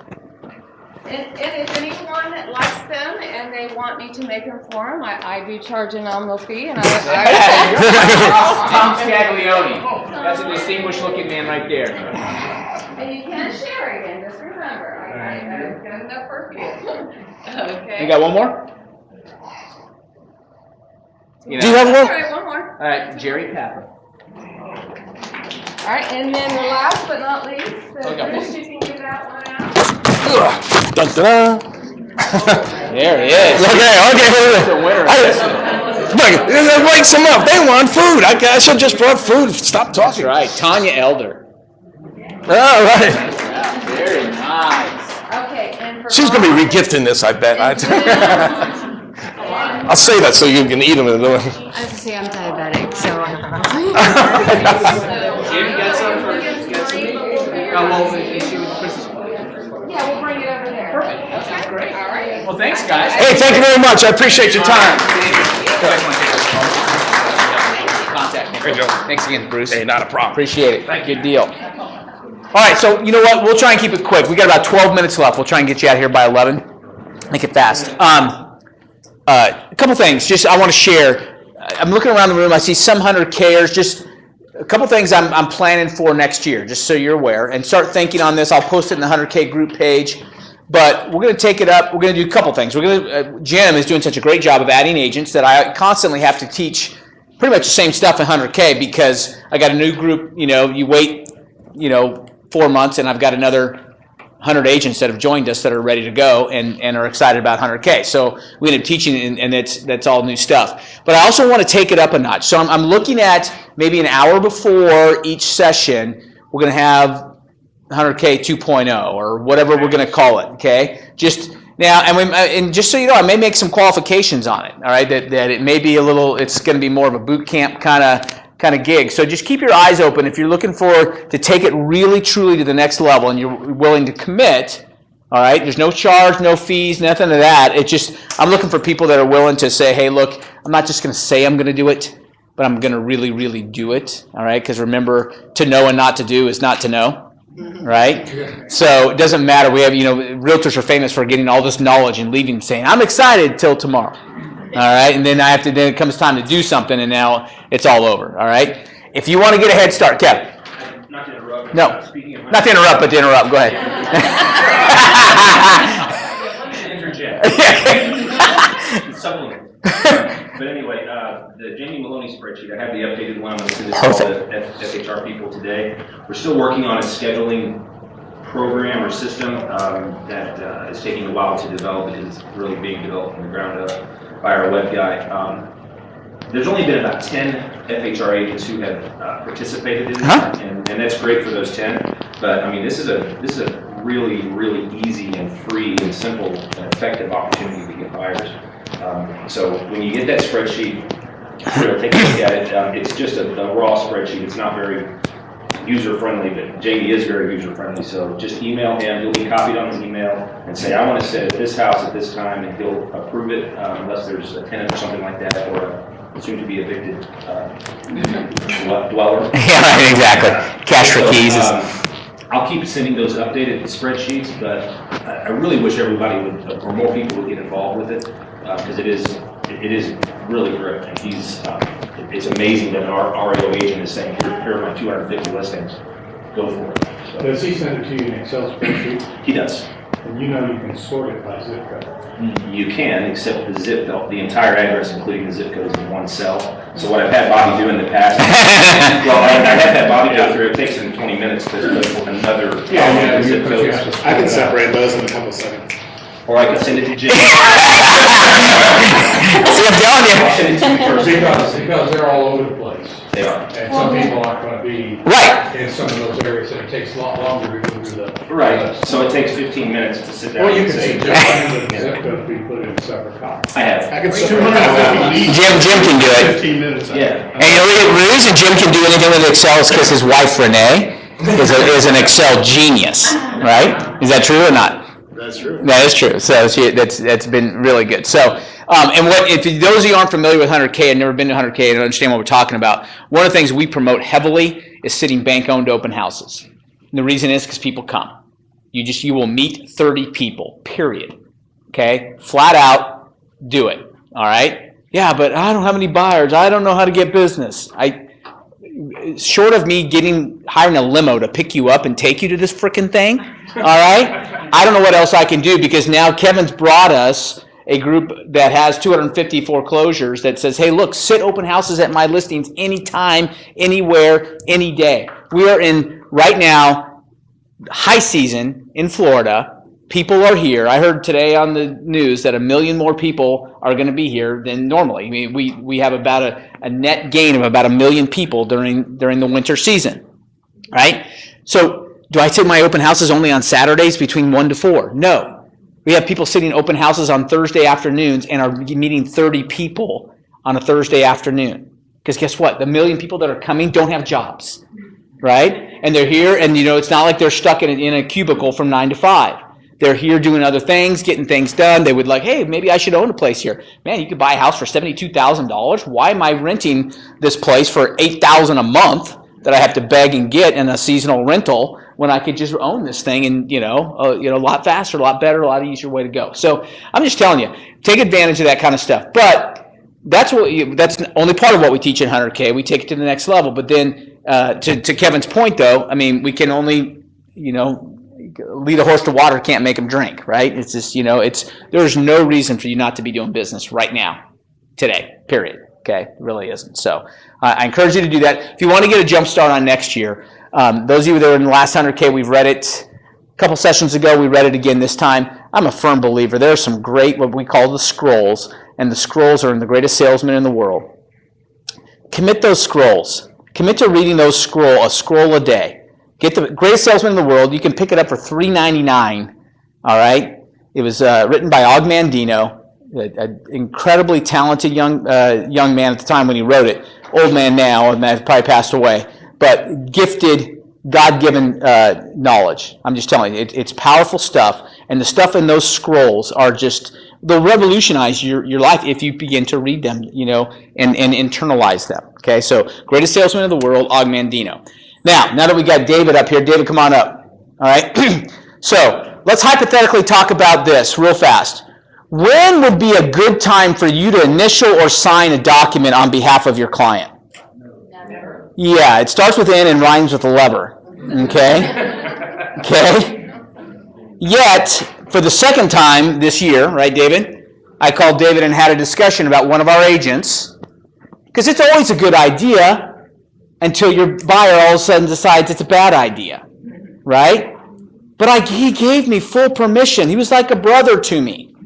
And if anyone likes them and they want me to make them for them, I do charge a nominal fee. And Tom Scaglione. That's a distinguished looking man right there. And you can share again, just remember. I've got enough for you. Okay. You got 1 more? Do you have one? All right, 1 more. All right, Jerry Papper. All right, and then the last but not least, Bruce, you can give that one out. Dun, dun, dun. There he is. Okay. The winner. Wake some up. They want food. I should have just brought food. Stop talking. That's right. Tanya Elder. All right. Yeah, very nice. Okay, and for She's going to be regifting this, I bet. I'll say that so you can eat them. I have to say I'm diabetic, so I don't know. Jim, you got some for Yeah, we'll bring it over there. Perfect. That sounds great. All right. Well, thanks, guys. Hey, thank you very much. I appreciate your time. Contact me. Great job. Thanks again, Bruce. Hey, not a problem. Appreciate it. Good deal. All right, so you know what? We'll try and keep it quick. We got about 12 minutes left. We'll try and get you out of here by 11. Make it fast. A couple things. Just I want to share. I'm looking around the room. I see some 100Kers. Just a couple things I'm planning for next year, just so you're aware. And start thinking on this. I'll post it in the 100K group page. But we're going to take it up. We're going to do a couple things. We're going to. Jim is doing such a great job of adding agents that I constantly have to teach pretty much the same stuff in 100K because I got a new group. You wait, 4 months, and I've got another 100 agents that have joined us that are ready to go and are excited about 100K. So we end up teaching, and that's all new stuff. But I also want to take it up a notch. So I'm looking at maybe an hour before each session, we're going to have 100K 2.0 or whatever we're going to call it. Okay, just now, and just so you know, I may make some qualifications on it. All right, that it may be it's going to be more of a boot camp kind of gig. So just keep your eyes open if you're looking to take it really truly to the next level and you're willing to commit. All right, there's no charge, no fees, nothing of that. It's just I'm looking for people that are willing to say, hey, look, I'm not just going to say I'm going to do it, but I'm going to really, really do it. All right, because remember, to know and not to do is not to know. Right? So it doesn't matter. We have, realtors are famous for getting all this knowledge and leaving saying, I'm excited till tomorrow. All right, and then then it comes time to do something, and now it's all over. All right, if you want to get a head start, Kevin. Not to interrupt. No, not to interrupt, but to interrupt. Go ahead. Interject. Supplement. But anyway, the Jamie Maloney spreadsheet, I have the updated one. I'm going to send this to all the FHR people today. We're still working on a scheduling program or system that is taking a while to develop. It is really being developed from the ground up by our web guy. There's only been about 10 FHR agents who have participated in this, and that's great for those 10. But I mean, this is a really, really easy and free and simple and effective opportunity to get buyers. So when you get that spreadsheet, take a look at it. It's just a raw spreadsheet. It's not very user-friendly, but Jamie is very user-friendly. So just email him. He'll be copied on his email and say, I want to sit at this house at this time, and he'll approve it unless there's a tenant or something like that, or a soon-to-be evicted dweller. Yeah, right, exactly. Cash for keys is. I'll keep sending those updated spreadsheets, but I really wish everybody would, or more people would get involved with it, because it is really great. And it's amazing that our REO agent is saying, here are my 250 listings, go for it. So, Does he send it to you in Excel spreadsheet? he does. And you know you can sort it by zip code. You can, except the entire address, including the zip code, is in one cell. So what I've had Bobby do in the past, well, I've had Bobby go through, it takes him 20 minutes to put another zip code. I can separate those in a couple seconds. Or I can send it to Jim. See, I'm telling you. I'll send it to you first. Because they're all over the place. They are. And some people aren't gonna be. Right. In some of those areas, and it takes a lot longer to go through the. Right, so it takes 15 minutes to sit down Or you and can say. suggest the zip code be put in a separate copy. I have. I can separate. Jim can do it. 15 minutes. Yeah. And the reason Jim can do anything with Excel is because his wife Renee is an Excel genius, right? Is that true or not? That's true. That is true. So that's been really good. So, and if those of you aren't familiar with 100K and never been to 100K and don't understand what we're talking about, one of the things we promote heavily is sitting bank-owned open houses. And the reason is because people come. You will meet 30 people, period. Okay? Flat out, do it. All right? Yeah, but I don't have any buyers. I don't know how to get business. Short of me hiring a limo to pick you up and take you to this frickin' thing, all right? I don't know what else I can do, because now Kevin's brought us a group that has 250 foreclosures that says, hey, look, sit open houses at my listings anytime, anywhere, any day. We are in, right now, high season in Florida. People are here. I heard today on the news that 1 million more people are going to be here than normally. I mean, we have about a net gain of about 1 million people during the winter season, right? So do I take my open houses only on Saturdays between 1 to 4? No. We have people sitting open houses on Thursday afternoons and are meeting 30 people on a Thursday afternoon. Because guess what? The 1 million people that are coming don't have jobs, right? And they're here, and it's not like they're stuck in a cubicle from 9 to 5. They're here doing other things, getting things done. They would hey, maybe I should own a place here. Man, you could buy a house for $72,000. Why am I renting this place for $8,000 a month that I have to beg and get in a seasonal rental when I could just own this thing and, a lot faster, a lot better, a lot easier way to go. So I'm just telling you, take advantage of that kind of stuff. But that's only part of what we teach in 100K. We take it to the next level. But then to Kevin's point, though, I mean, we can only, lead a horse to water, can't make him drink, right? It's just, there's no reason for you not to be doing business right now, today, period. Okay, it really isn't. So I encourage you to do that. If you want to get a jump start on next year, those of you that are in the last 100K, we've read it a couple sessions ago. We read it again this time. I'm a firm believer. There are some great, what we call the scrolls, and the scrolls are in the greatest salesman in the world. Commit those scrolls. Commit to reading a scroll a day. Get the greatest salesman in the world. You can pick it up for $3.99. All right. It was written by Og Mandino, an incredibly talented young man at the time when he wrote it. Old man now, and has probably passed away, but gifted, God-given knowledge. I'm just telling you, it's powerful stuff, and the stuff in those scrolls are they'll revolutionize your life if you begin to read them, and internalize them. Okay, so greatest salesman in the world, Og Mandino. Now that we got David up here, David, come on up. All right. So let's hypothetically talk about this real fast. When would be a good time for you to initial or sign a document on behalf of your client? Never. Yeah, it starts with N and rhymes with lever. Okay. Okay. Yet, for the second time this year, right, David? I called David and had a discussion about one of our agents, because it's always a good idea until your buyer all of a sudden decides it's a bad idea, right? But he gave me full permission. He was like a brother to me,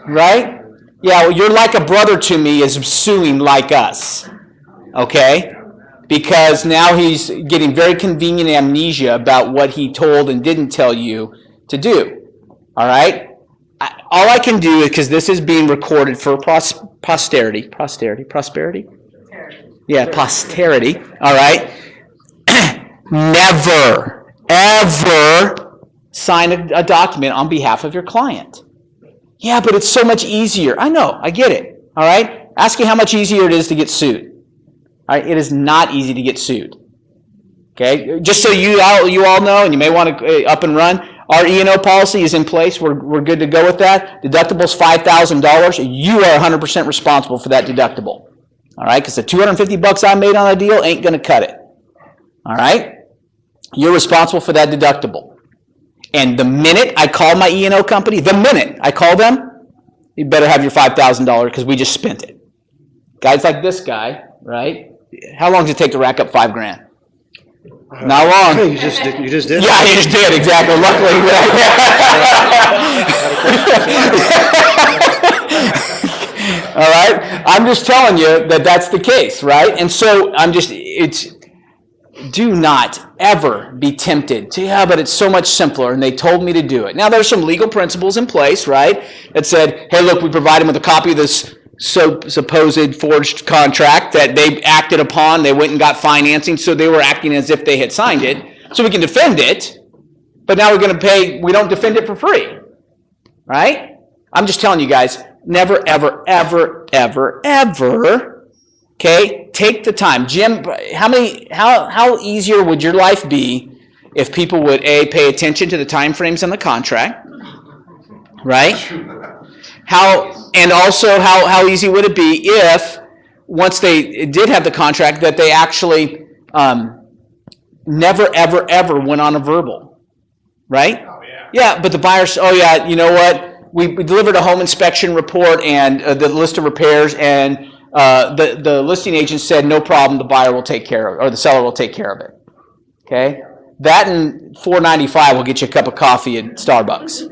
right? Yeah, well, you're like a brother to me is suing like us, okay? because now he's getting very convenient amnesia about what he told and didn't tell you to do. All right? All I can do is, because this is being recorded for posterity. Prosperity? Yeah, posterity. All right? Never, ever sign a document on behalf of your client. Yeah, but it's so much easier. I know, I get it. All right? Ask you how much easier it is to get sued. All right? It is not easy to get sued. Okay? Just so you all know, and you may want to up and run, our E&O policy is in place. We're good to go with that. Deductible's $5,000. You are 100% responsible for that deductible. All right? Because the $250 I made on a deal ain't going to cut it. All right? You're responsible for that deductible. And the minute I call my E&O company, the minute I call them, you better have your $5,000 because we just spent it. Guys like this guy, right? How long does it take to rack up $5,000? Not long. You just did. Yeah, you just did, exactly. Luckily. All right? I'm just telling you that that's the case, right? And so do not ever be tempted to, yeah, but it's so much simpler, and they told me to do it. Now, there's some legal principles in place, right, that said, hey, look, we provide them with a copy of this supposed forged contract that they acted upon. They went and got financing, so they were acting as if they had signed it. So we can defend it, but now we're going to pay, we don't defend it for free, right? I'm just telling you guys, never, ever, ever, ever, ever, okay, take the time. Jim, how easier would your life be if people would, A, pay attention to the time frames on the contract, right? And also, how easy would it be if, once they did have the contract, that they actually never, ever, ever went on a verbal, right? Oh, yeah. Yeah, but the buyers, oh, yeah, you know what? We delivered a home inspection report and the list of repairs, and the listing agent said, no problem, the buyer will take care of it, or the seller will take care of it, okay? That and $4.95 will get you a cup of coffee at Starbucks,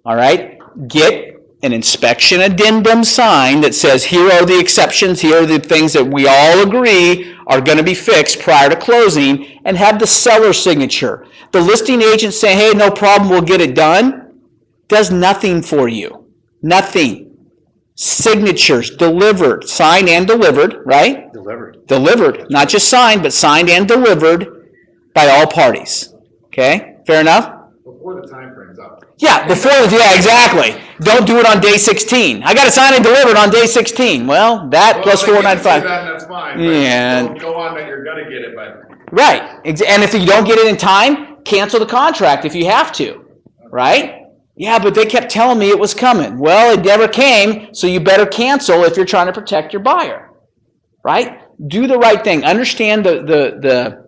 all right? Get an inspection addendum signed that says, here are the exceptions, here are the things that we all agree are going to be fixed prior to closing, and have the seller's signature. The listing agent saying, hey, no problem, we'll get it done, does nothing for you. Nothing. Signatures delivered, signed and delivered, right? Delivered, not just signed, but signed and delivered by all parties. Okay, fair enough? Before the time frame's up. Yeah, yeah, exactly. Don't do it on day 16. I got to sign and deliver it on day 16. Well, plus $4.95. That's fine. Yeah. Don't go on that you're going to get it, but. Right. And if you don't get it in time, cancel the contract if you have to. Right? Yeah, but they kept telling me it was coming. Well, it never came, so you better cancel if you're trying to protect your buyer. Right? Do the right thing. Understand the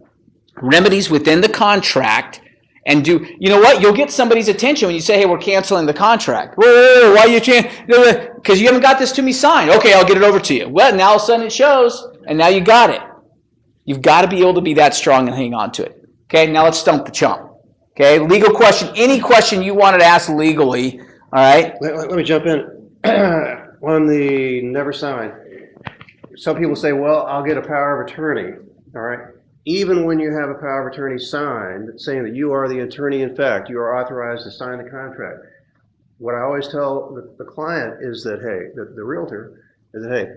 remedies within the contract. And you know what? You'll get somebody's attention when you say, hey, we're canceling the contract. Whoa, why are you canceling? Because you haven't got this to me signed. Okay, I'll get it over to you. Well, now all of a sudden it shows, and now you got it. You've got to be able to be that strong and hang on to it. Okay, now let's stump the chump. Okay, legal question. Any question you wanted to ask legally, all right? Let me jump in. On the never sign, some people say, well, I'll get a power of attorney, all right? Even when you have a power of attorney signed, saying that you are the attorney in fact, you are authorized to sign the contract. What I always tell the client is that, hey, the realtor, is that, hey,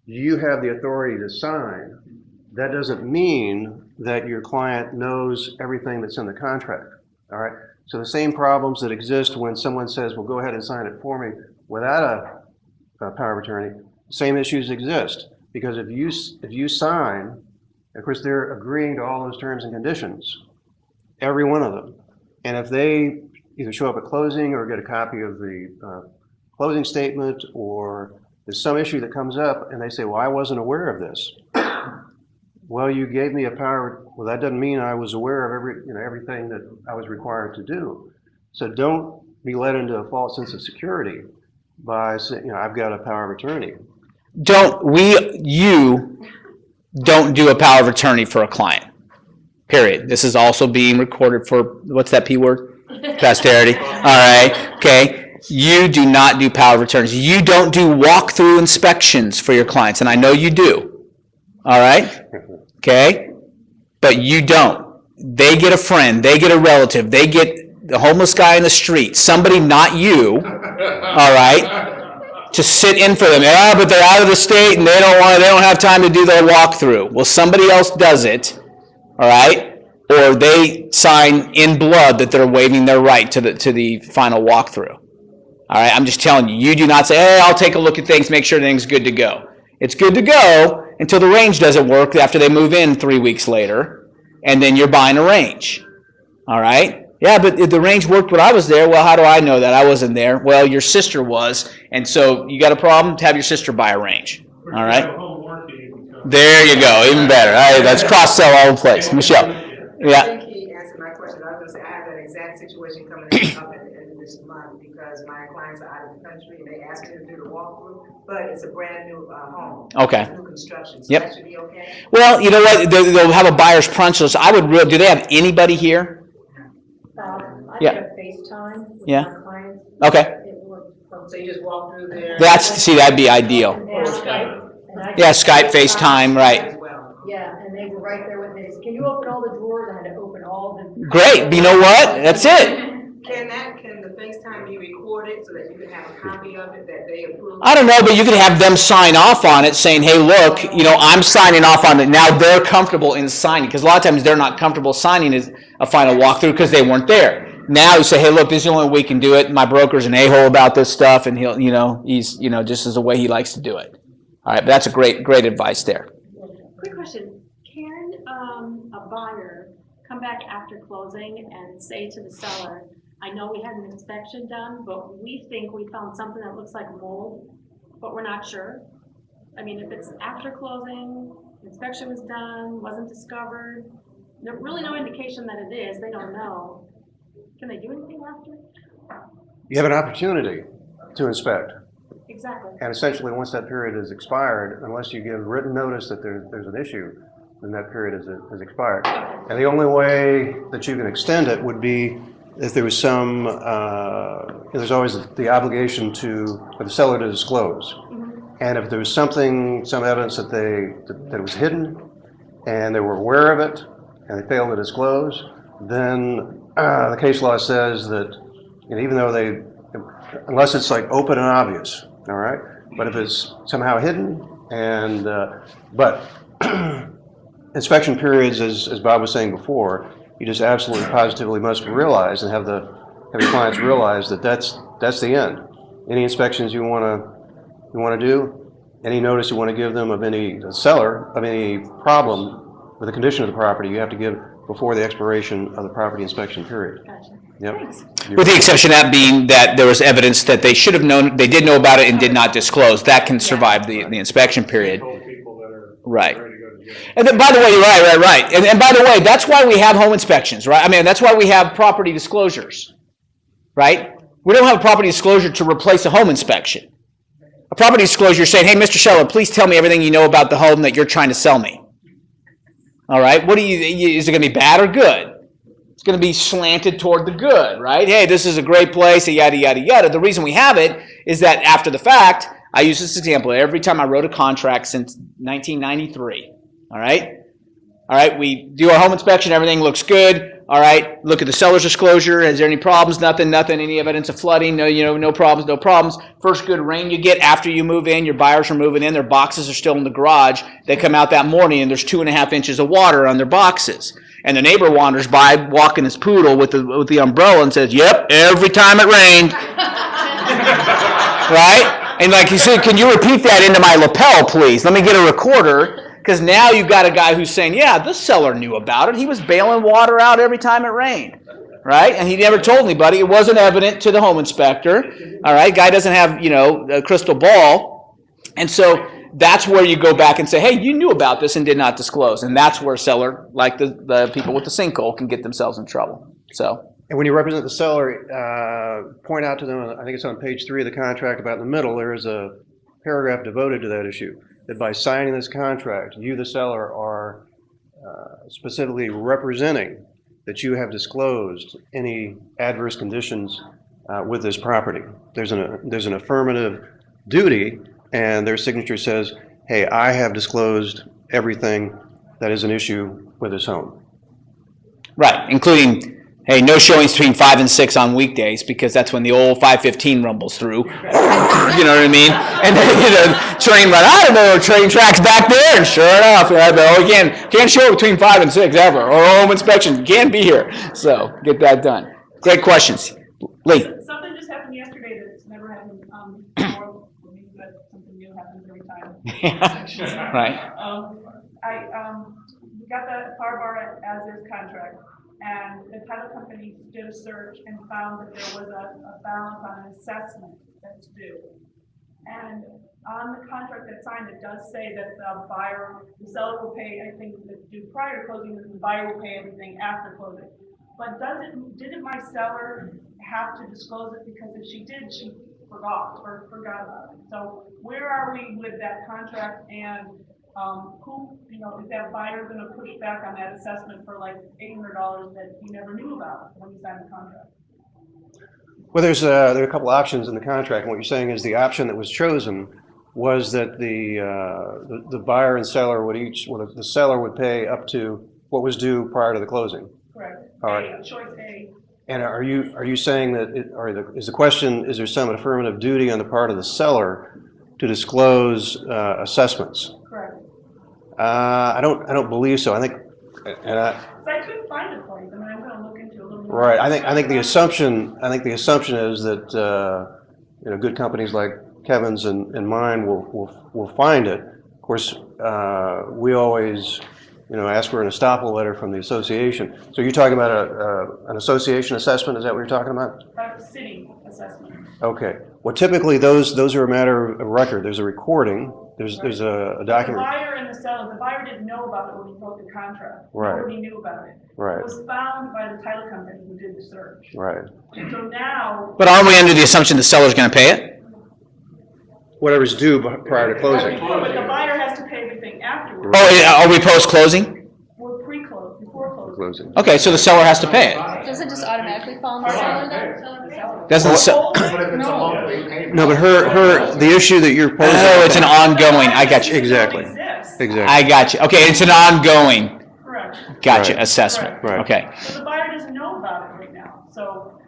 you have the authority to sign. That doesn't mean that your client knows everything that's in the contract, all right? So the same problems that exist when someone says, well, go ahead and sign it for me without a power of attorney, same issues exist. Because if you sign, of course, they're agreeing to all those terms and conditions, every one of them. And if they either show up at closing or get a copy of the closing statement, or there's some issue that comes up and they say, well, I wasn't aware of this. Well, you gave me a power. Well, that doesn't mean I was aware of everything that I was required to do. So don't be led into a false sense of security by saying, I've got a power of attorney. Don't do a power of attorney for a client, period. This is also being recorded for, what's that P word? Posterity. All right, okay. You do not do power of attorneys. You don't do walkthrough inspections for your clients, and I know you do. All right? Okay? But you don't. They get a friend, they get a relative, they get the homeless guy in the street, somebody not you, all right, to sit in for them. Yeah, but they're out of the state and they don't have time to do their walkthrough. Well, somebody else does it, all right? Or they sign in blood that they're waiving their right to the final walkthrough. All right, I'm just telling you, you do not say, hey, I'll take a look at things, make sure everything's good to go. It's good to go until the range doesn't work after they move in 3 weeks later, and then you're buying a range. All right? Yeah, but if the range worked when I was there, well, how do I know that? I wasn't there. Well, your sister was, and so you got a problem? Have your sister buy a range. All right? There you go, even better. All right, that's cross-sell all over the place. Michelle. Yeah. I think he answered my question. I was going to say, I have that exact situation coming up at the end of this month because my clients are out of the country and they asked me to do the walkthrough, but it's a brand new home. Okay. It's new construction, so Yep. that should be okay? Well, you know what? They'll have a buyer's punch list. Do they have anybody here? I Yeah. have FaceTime with Yeah. my clients. Okay. So you just walk through there? That'd be ideal. Or Skype? Yeah, Skype, FaceTime, right. Yeah, and they were right there with me. Can you open all the drawers? I had to open all the. Great. But you know what? That's it. Can the FaceTime be recorded so that you can have a copy of it that they approve? I don't know, but you can have them sign off on it saying, hey, look, I'm signing off on it. Now they're comfortable in signing, because a lot of times they're not comfortable signing a final walkthrough because they weren't there. Now you say, hey, look, this is the only way we can do it. My broker's an a-hole about this stuff, and he's just as the way he likes to do it. All right, but that's a great advice there. Quick question. Can a buyer come back after closing and say to the seller, I know we had an inspection done, but we think we found something that looks like mold, but we're not sure? I mean, if it's after closing, inspection was done, wasn't discovered, there's really no indication that it is, they don't know. Can they do anything after? You have an opportunity to inspect. Exactly. And essentially, once that period is expired, unless you give written notice that there's an issue, then that period is expired. And the only way that you can extend it would be if there was some, there's always the obligation for the seller to disclose. And if there was some evidence that it was hidden, and they were aware of it, and they failed to disclose, then the case law says that even though unless it's like open and obvious, all right? But if it's somehow hidden, but inspection periods, as Bob was saying before, you just absolutely positively must realize and have your clients realize that that's the end. Any inspections you want to do, any notice you want to give them of any problem with the condition of the property, you have to give before the expiration of the property inspection period. Gotcha. Yep. With the exception of that being that there was evidence that they should have known, they did know about it and did not disclose. That can survive the inspection period. Right. And then, by the way, you're right. And by the way, that's why we have home inspections, right? I mean, that's why we have property disclosures, right? We don't have a property disclosure to replace a home inspection. A property disclosure saying, hey, Mr. Scheller, please tell me everything you know about the home that you're trying to sell me. All right? Is it going to be bad or good? It's going to be slanted toward the good, right? Hey, this is a great place, yada, yada, yada. The reason we have it is that after the fact, I use this example every time I wrote a contract since 1993. All right, we do our home inspection, everything looks good. All right, look at the seller's disclosure. Is there any problems? Nothing. Any evidence of flooding? No problems. First good rain you get after you move in, your buyers are moving in, their boxes are still in the garage. They come out that morning and there's 2.5 inches of water on their boxes. And the neighbor wanders by walking his poodle with the umbrella and says, yep, every time it rained. Right? And like he said, can you repeat that into my lapel, please? Let me get a recorder. Because now you've got a guy who's saying, yeah, the seller knew about it. He was bailing water out every time it rained, right? And he never told anybody. It wasn't evident to the home inspector, all right? Guy doesn't have, a crystal ball. And so that's where you go back and say, hey, you knew about this and did not disclose. And that's where a seller, like the people with the sinkhole, can get themselves in trouble. And when you represent the seller, point out to them, I think it's on page 3 of the contract about in the middle, there is a paragraph devoted to that issue. That by signing this contract, you, the seller, are specifically representing that you have disclosed any adverse conditions with this property. There's an affirmative duty, and their signature says, hey, I have disclosed everything that is an issue with his home. Right, including, hey, no showings between 5 and 6 on weekdays, because that's when the old 5:15 rumbles through. You know what I mean? And then, train run, I don't know, train tracks back there, and sure enough, we can't show between 5 and 6 ever, or home inspection, can't be here. So, get that done. Great questions. Lee? Something just happened yesterday that's never happened before, for me, but something new happens every time. Right. We got the car bar as is contract, and the title company did a search and found that there was a balance on an assessment that's due. And on the contract that's signed, it does say that the seller will pay anything that's due prior to closing, and the buyer will pay everything after closing. But didn't my seller have to disclose it? Because if she did, she forgot about it. So where are we with that contract, and who, is that buyer going to push back on that assessment for like $800 that he never knew about when he signed the contract? Well, there are a couple options in the contract. And what you're saying is the option that was chosen was that the buyer and seller the seller would pay up to what was due prior to the closing. Correct. All right. Choice A. And are you saying that is the question, is there some affirmative duty on the part of the seller to disclose assessments? Correct. I don't believe so. I think, I couldn't find a place. I mean, I'm going to look into it a little more. right. I think the assumption is that good companies like Kevin's and mine will find it. Of course, we always ask for an estoppel letter from the association. So you're talking about an association assessment? Is that what you're talking about? City assessment. Okay. Well, typically those are a matter of record. There's a recording. There's a document. The buyer and the seller. The buyer didn't know about it when he wrote the contract. Right. Nobody knew about it. Right. It was found by the title company who did the search. Right. So now. But aren't we under the assumption the seller's going to pay it? Whatever's due prior to closing. But the buyer has to pay everything afterwards. Oh, are we post-closing? We're pre-close, before closing. Okay, so the seller has to pay it. Does it just automatically fall on the seller then? Doesn't the seller? No, but the issue that you're posing. Oh, it's an ongoing. I got you. Exactly. I got you. Okay, it's an ongoing. Correct. Gotcha. Right. Assessment. Right. Okay. So the buyer doesn't know about it right now. So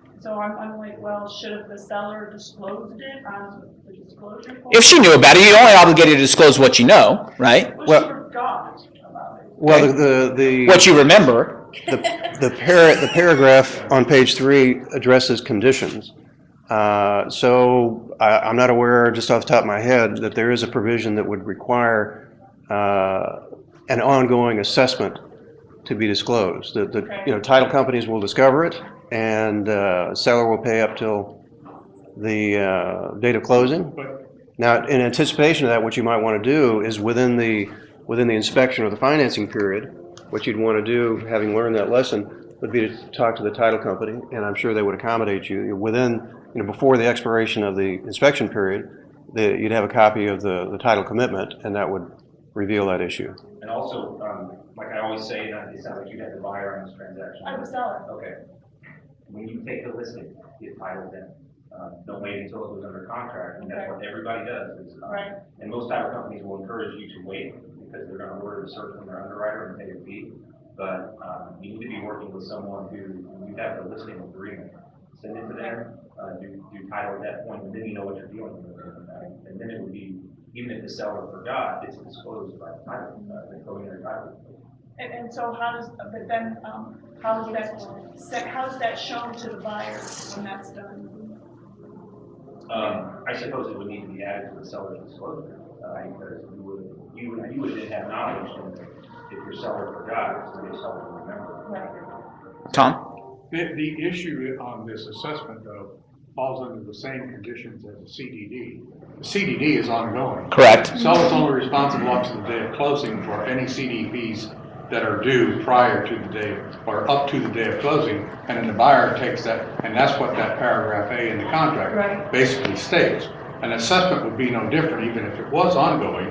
I'm like, well, should the seller disclosed it on the disclosure form? If she knew about it, you're only obligated to disclose what you know, right? Well, she forgot about it. Well, the what you remember. The paragraph on page 3 addresses conditions. So I'm not aware, just off the top of my head, that there is a provision that would require an ongoing assessment to be disclosed. The title companies will discover it, and seller will pay up till the date of closing. Now, in anticipation of that, what you might want to do is within the inspection or the financing period, what you'd want to do, having learned that lesson, would be to talk to the title company, and I'm sure they would accommodate you. Within, before the expiration of the inspection period, you'd have a copy of the title commitment, and that would reveal that issue. And also, like I always say, it sounds like you have the buyer on this transaction. I'm the seller. Okay. When you take the listing, get title then. Don't wait until it goes under contract, and that's what everybody does. Right. And most title companies will encourage you to wait because they're going to order the search from their underwriter and pay a fee. But you need to be working with someone who you have the listing agreement. Send it to them, do title at that point, and then you know what you're dealing with. And then it would be, even if the seller forgot, it's disclosed by the title, the preliminary title. And so how is that shown to the buyer when that's done? I suppose it would need to be added to the seller's disclosure, because you would then have knowledge, and if your seller forgot, it's really seller to remember. Tom? The issue on this assessment, though, falls under the same conditions as a CDD. The CDD is ongoing. Correct. The seller's only responsible up to the day of closing for any CD fees that are due prior to the day, or up to the day of closing, and then the buyer takes that, and that's what that paragraph A in the contract basically states. An assessment would be no different, even if it was ongoing.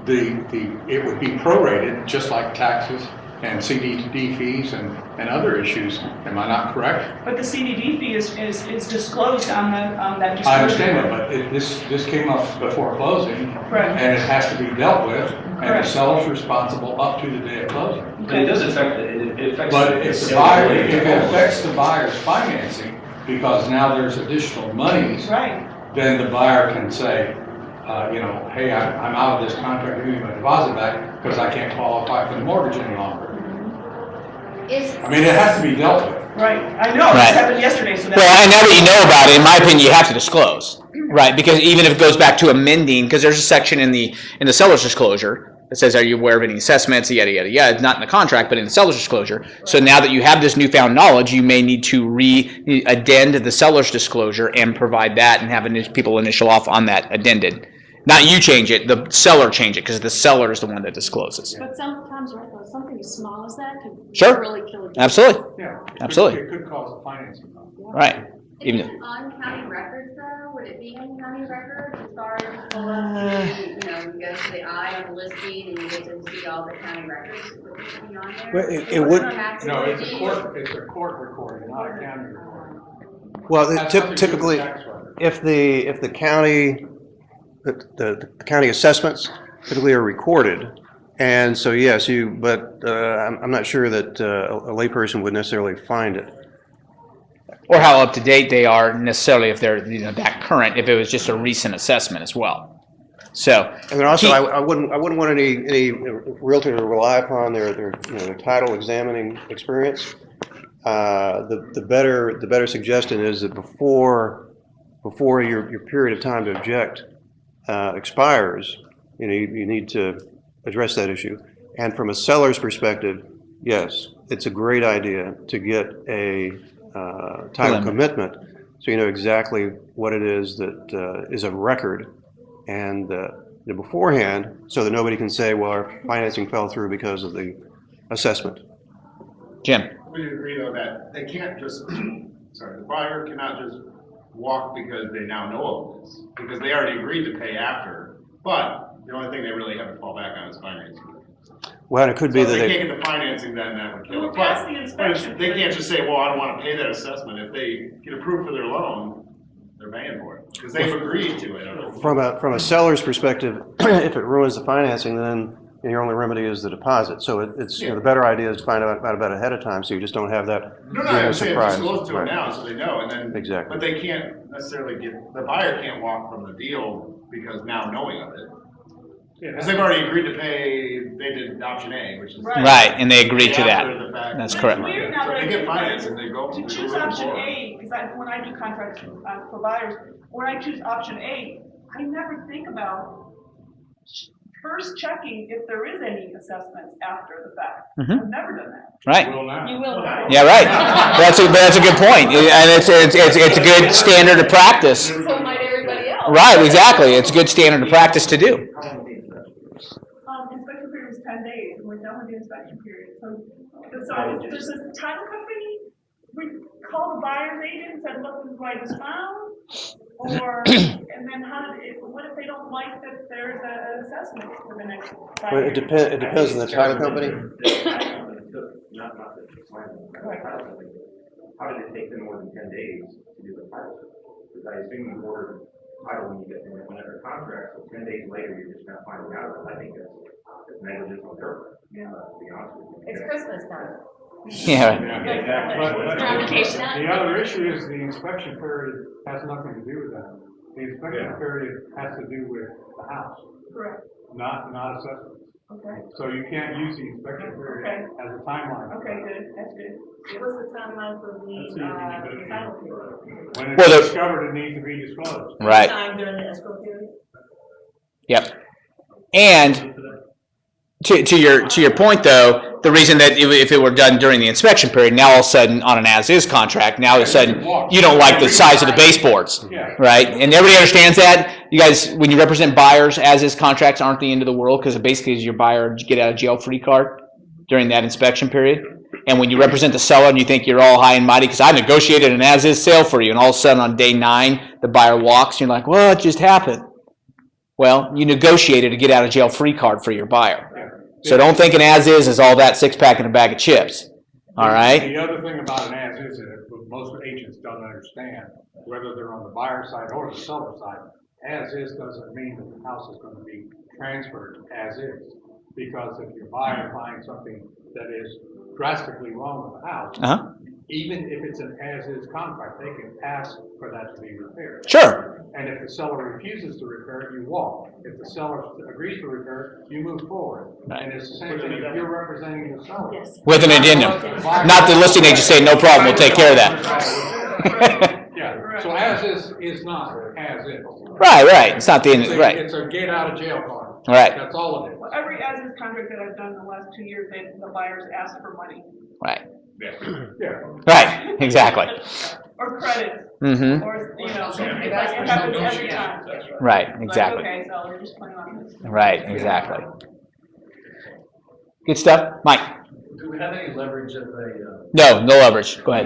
It would be prorated, just like taxes and CDD fees and other issues. Am I not correct? But the CDD fee is disclosed on that disclosure. I understand that, but this came up before closing, Correct. and it has to be dealt with, and Correct. the seller's responsible up to the day of closing. But it does affect, it affects. But if the buyer, if it affects the buyer's financing, because now there's additional monies, Right. then the buyer can say, hey, I'm out of this contract, give me my deposit back, because I can't qualify for the mortgage any longer. I mean, it has to be dealt with. Right. I know. Right. This happened yesterday, so that's. Well, and now that you know about it, in my opinion, you have to disclose, right? Because even if it goes back to amending, because there's a section in the seller's disclosure that says, are you aware of any assessments, yada, yada, yada. It's not in the contract, but in the seller's disclosure. So now that you have this newfound knowledge, you may need to addend the seller's disclosure and provide that and have people initial off on that addended. Not you change it, the seller change it, because the seller is the one that discloses. But sometimes, right, though, something as small as that could Sure. really kill a deal. Absolutely. Yeah. Absolutely. It could cause a financing problem. Right. Is it on county records though? Would it be in county records as far as pull up, you go to the eye of the listing and you get to see all the county records? Would it be on there? Well, it would. No, it's a court recording, not a county recording. Well, Has nothing to do with typically, tax records. if the county, the county assessments typically are recorded, and so yes, but I'm not sure that a layperson would necessarily find it. Or how up to date they are necessarily if they're that current, if it was just a recent assessment as well. So, and then also, I wouldn't want any realtor to rely upon their title examining experience. The better suggestion is that before your period of time to object expires, you need to address that issue. And from a seller's perspective, yes, it's a great idea to get a title commitment, so you know exactly what it is that is of record, and beforehand, so that nobody can say, well, our financing fell through because of the assessment. Jim. Would you agree, though, that they can't just, the buyer cannot just walk because they now know of this, because they already agreed to pay after, but the only thing they really have to fall back on is financing. Well, it could be So that if they can't get the financing, then that would kill it. Pass the inspection. They can't just say, well, I don't want to pay that assessment. If they get approved for their loan, they're paying for it, because they've agreed to it. From a seller's perspective, if it ruins the financing, then your only remedy is the deposit. So it's the better idea is to find out about ahead of time, so you just don't have that I'm saying surprise. disclose to them Right. now so they know, and then Exactly. But they can't necessarily the buyer can't walk from the deal because now knowing of it. Because they've already agreed to pay. They did option A, which is Right, and they agreed to that. after the fact. That's correct. So if they get financing, they go To choose option A, because when I do contracts for buyers, when I choose option A, I never think about first checking if there is any assessments after the fact. Mhm. I've never done that. Right. You will now. Yeah, right. That's a good point, and it's a good standard of practice. So might everybody else. Right, exactly. It's a good standard of practice to do. Inspection period is 10 days, and we're done with the inspection period. So does the title company call the buyer's agent and said, look, this is what I just found? Or, and then what if they don't like that there's an assessment for the next 5 Well, years? it depends on the title company. How did it take them more than 10 days to do the title? Because I assume you ordered title when you get them under contract, so 10 days later you're just not finding out. I think that's negligence on their part. To be honest with you. It's Christmas time. Yeah. Exactly. But the other issue is the inspection period has nothing to do with that. The inspection period has to do with the house. Correct. Not assessments. Okay. So you can't use the inspection period as a timeline. Okay, good. That's good. What's the timeline for the title period? When it's discovered, it needs to be disclosed. Right. Time during the escrow period? Yep. And to your point, though, the reason that if it were done during the inspection period, now all of a sudden on an as-is contract, now all of a sudden you don't like the size of the baseboards, right? And everybody understands that. You guys, when you represent buyers, as-is contracts aren't the end of the world because it basically is your buyer get out of jail free card during that inspection period. And when you represent the seller and you think you're all high and mighty because I negotiated an as-is sale for you, and all of a sudden on day 9 the buyer walks, and you're like, well, it just happened. Well, you negotiated a get out of jail free card for your buyer. So don't think an as-is is all that six-pack and a bag of chips. All right? The other thing about an as-is that most agents don't understand, whether they're on the buyer side or the seller side, as-is doesn't mean that the house is going to be transferred as-is. Because if your buyer finds something that is drastically wrong with the house, even if it's an as-is contract, they can ask for that to be repaired. Sure. And if the seller refuses to repair it, you walk. If the seller agrees to repair it, you move forward. Right. And it's the same thing if you're representing the seller. With an addendum. Not the listing agent saying, no problem, we'll take care of that. Yeah, so as is not as-is. Right. It's not the end, right. It's a get out of jail card. Right. That's all it is. Well, every as-is contract that I've done in the last 2 years, the buyers ask for money. Right. Yeah. Right, exactly. Or credit. Mm-hmm. Or, it happens every time. Right, exactly. Like, okay, so we're just playing on this. Right, exactly. Good stuff. Mike? Do we have any leverage if a... No leverage. Go ahead.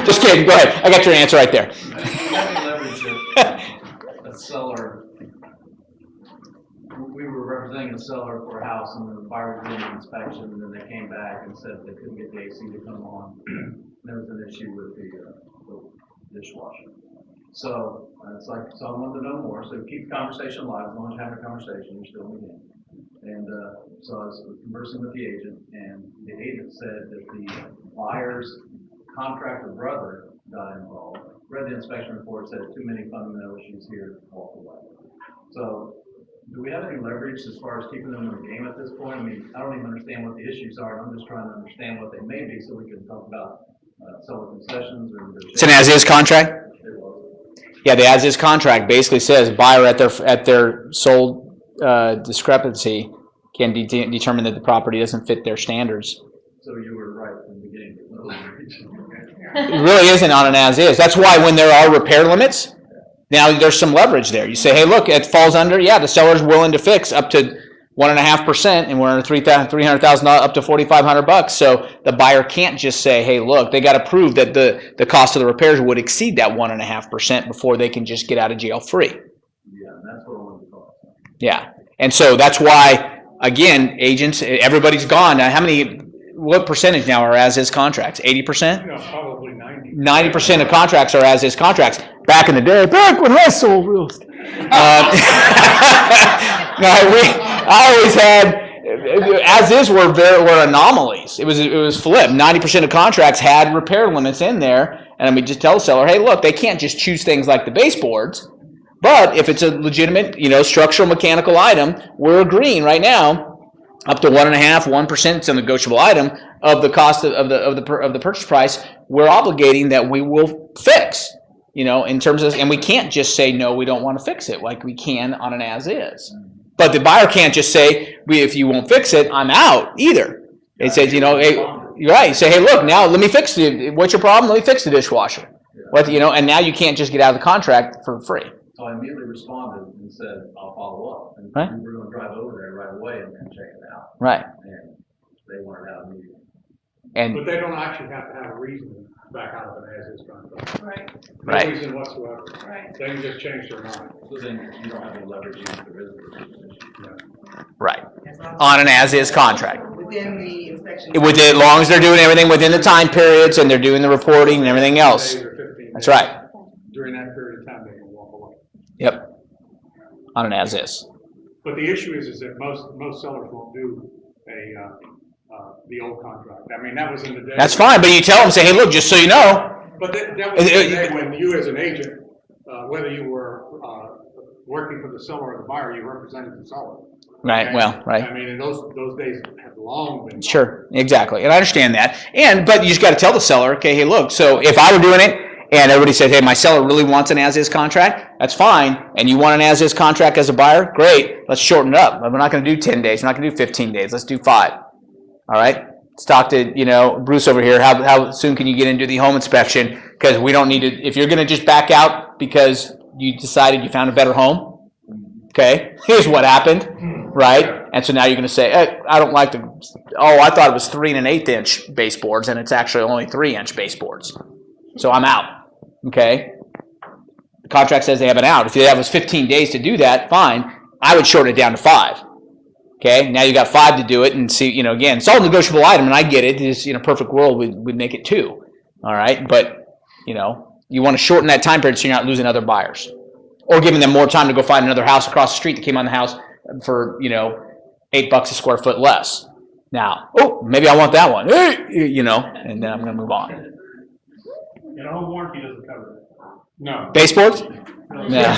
Just kidding. Go ahead. I got your answer right there. Do we have any leverage if a seller... We were representing a seller for a house and the buyer was doing an inspection and then they came back and said they couldn't get the AC to come on. There was an issue with the dishwasher. So it's like, so I wanted to know more. So keep the conversation alive. As long as you have a conversation, you're still in the game. And so I was conversing with the agent, and the agent said that the buyer's contractor brother got involved, read the inspection report, said too many fundamental issues here, walk away. So do we have any leverage as far as keeping them in the game at this point? I mean, I don't even understand what the issues are. I'm just trying to understand what they may be so we can talk about seller concessions or... It's an as-is contract? Yeah, the as-is contract basically says buyer at their sole discrepancy can determine that the property doesn't fit their standards. So you were right from the beginning. It really isn't on an as-is. That's why when there are repair limits, now there's some leverage there. You say, hey, look, it falls under, the seller's willing to fix up to 1.5%, and we're under $300,000 up to $4,500. So the buyer can't just say, hey, look, they got to prove that the cost of the repairs would exceed that 1.5% before they can just get out of jail free. Yeah, and that's what I wanted to talk about. Yeah, and so that's why, again, agents, everybody's gone. Now, what percentage now are as-is contracts? 80%? No, probably 90. 90% of contracts are as-is contracts. Back in the day, back when I sold real estate. I always had, as-is were anomalies. It was flipped. 90% of contracts had repair limits in there, and we just tell the seller, hey, look, they can't just choose things like the baseboards, but if it's a legitimate, structural mechanical item, we're agreeing right now up to 1.5%, it's a negotiable item of the cost of the purchase price. We're obligating that we will fix, in terms of, and we can't just say no, we don't want to fix it like we can on an as-is. But the buyer can't just say, if you won't fix it, I'm out either. It says, hey, you're right. You say, hey, look, now let me fix it. What's your problem? Let me fix the dishwasher. And now you can't just get out of the contract for free. So I immediately responded and said, I'll follow up. And right. We were going to drive over there right away and check it out. Right. And they weren't out immediately. But they don't actually have to have a reason to back out of an as-is contract. Right. No reason whatsoever. Right. They can just change their mind. So then you don't have any leverage if there is a position. Right. On an as-is contract. Within the inspection. As long as they're doing everything within the time periods and they're doing the reporting and everything else. That's right. During that period of time, they can walk away. Yep. On an as-is. But the issue is that most sellers won't do the old contract. I mean, that was in the day. That's fine, but you tell them, say, hey, look, just so you know. But that was in the day when you, as an agent, whether you were working for the seller or the buyer, you represented the seller. Right. And, well, right. I mean, and those days have long been. Sure. Exactly, and I understand that. But you just got to tell the seller, okay, hey, look. So if I were doing it, and everybody said, hey, my seller really wants an as-is contract, that's fine. And you want an as-is contract as a buyer? Great. Let's shorten it up. We're not going to do 10 days. We're not going to do 15 days. Let's do 5. All right? Let's talk to, Bruce over here. How soon can you get into the home inspection? Because we don't need to, if you're going to just back out because you decided you found a better home, okay, here's what happened, right? And so now you're going to say, hey, I don't like I thought it was 3 1/8 inch baseboards, and it's actually only 3 inch baseboards. So I'm out. Okay, the contract says they have an out. If that was 15 days to do that, fine. I would shorten it down to 5. Okay, now you got 5 to do it, and see, again, it's all a negotiable item, and I get it. It's, in a perfect world, we'd make it 2. All right, but, you want to shorten that time period so you're not losing other buyers. Or giving them more time to go find another house across the street that came on the house for, $8 a square foot less. Now, maybe I want that one, and then I'm going to move on. And a home warranty doesn't cover that. No. Baseboards? No. No.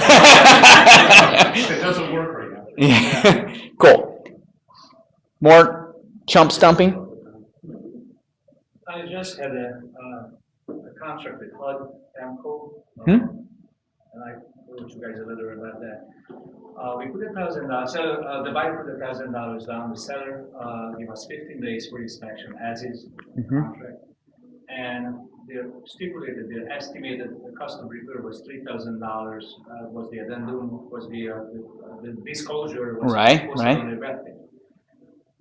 It doesn't work right now. Yeah. Cool. More chump stumping? I just had a contract with HUD, AMCO, and I told you guys a little bit about that. We put $1,000, so the buyer put $1,000 down, the seller gave us 15 days for inspection, as is contract. And they stipulated, the estimated the custom repair was $3,000, was the addendum, was the disclosure was Right. on everything.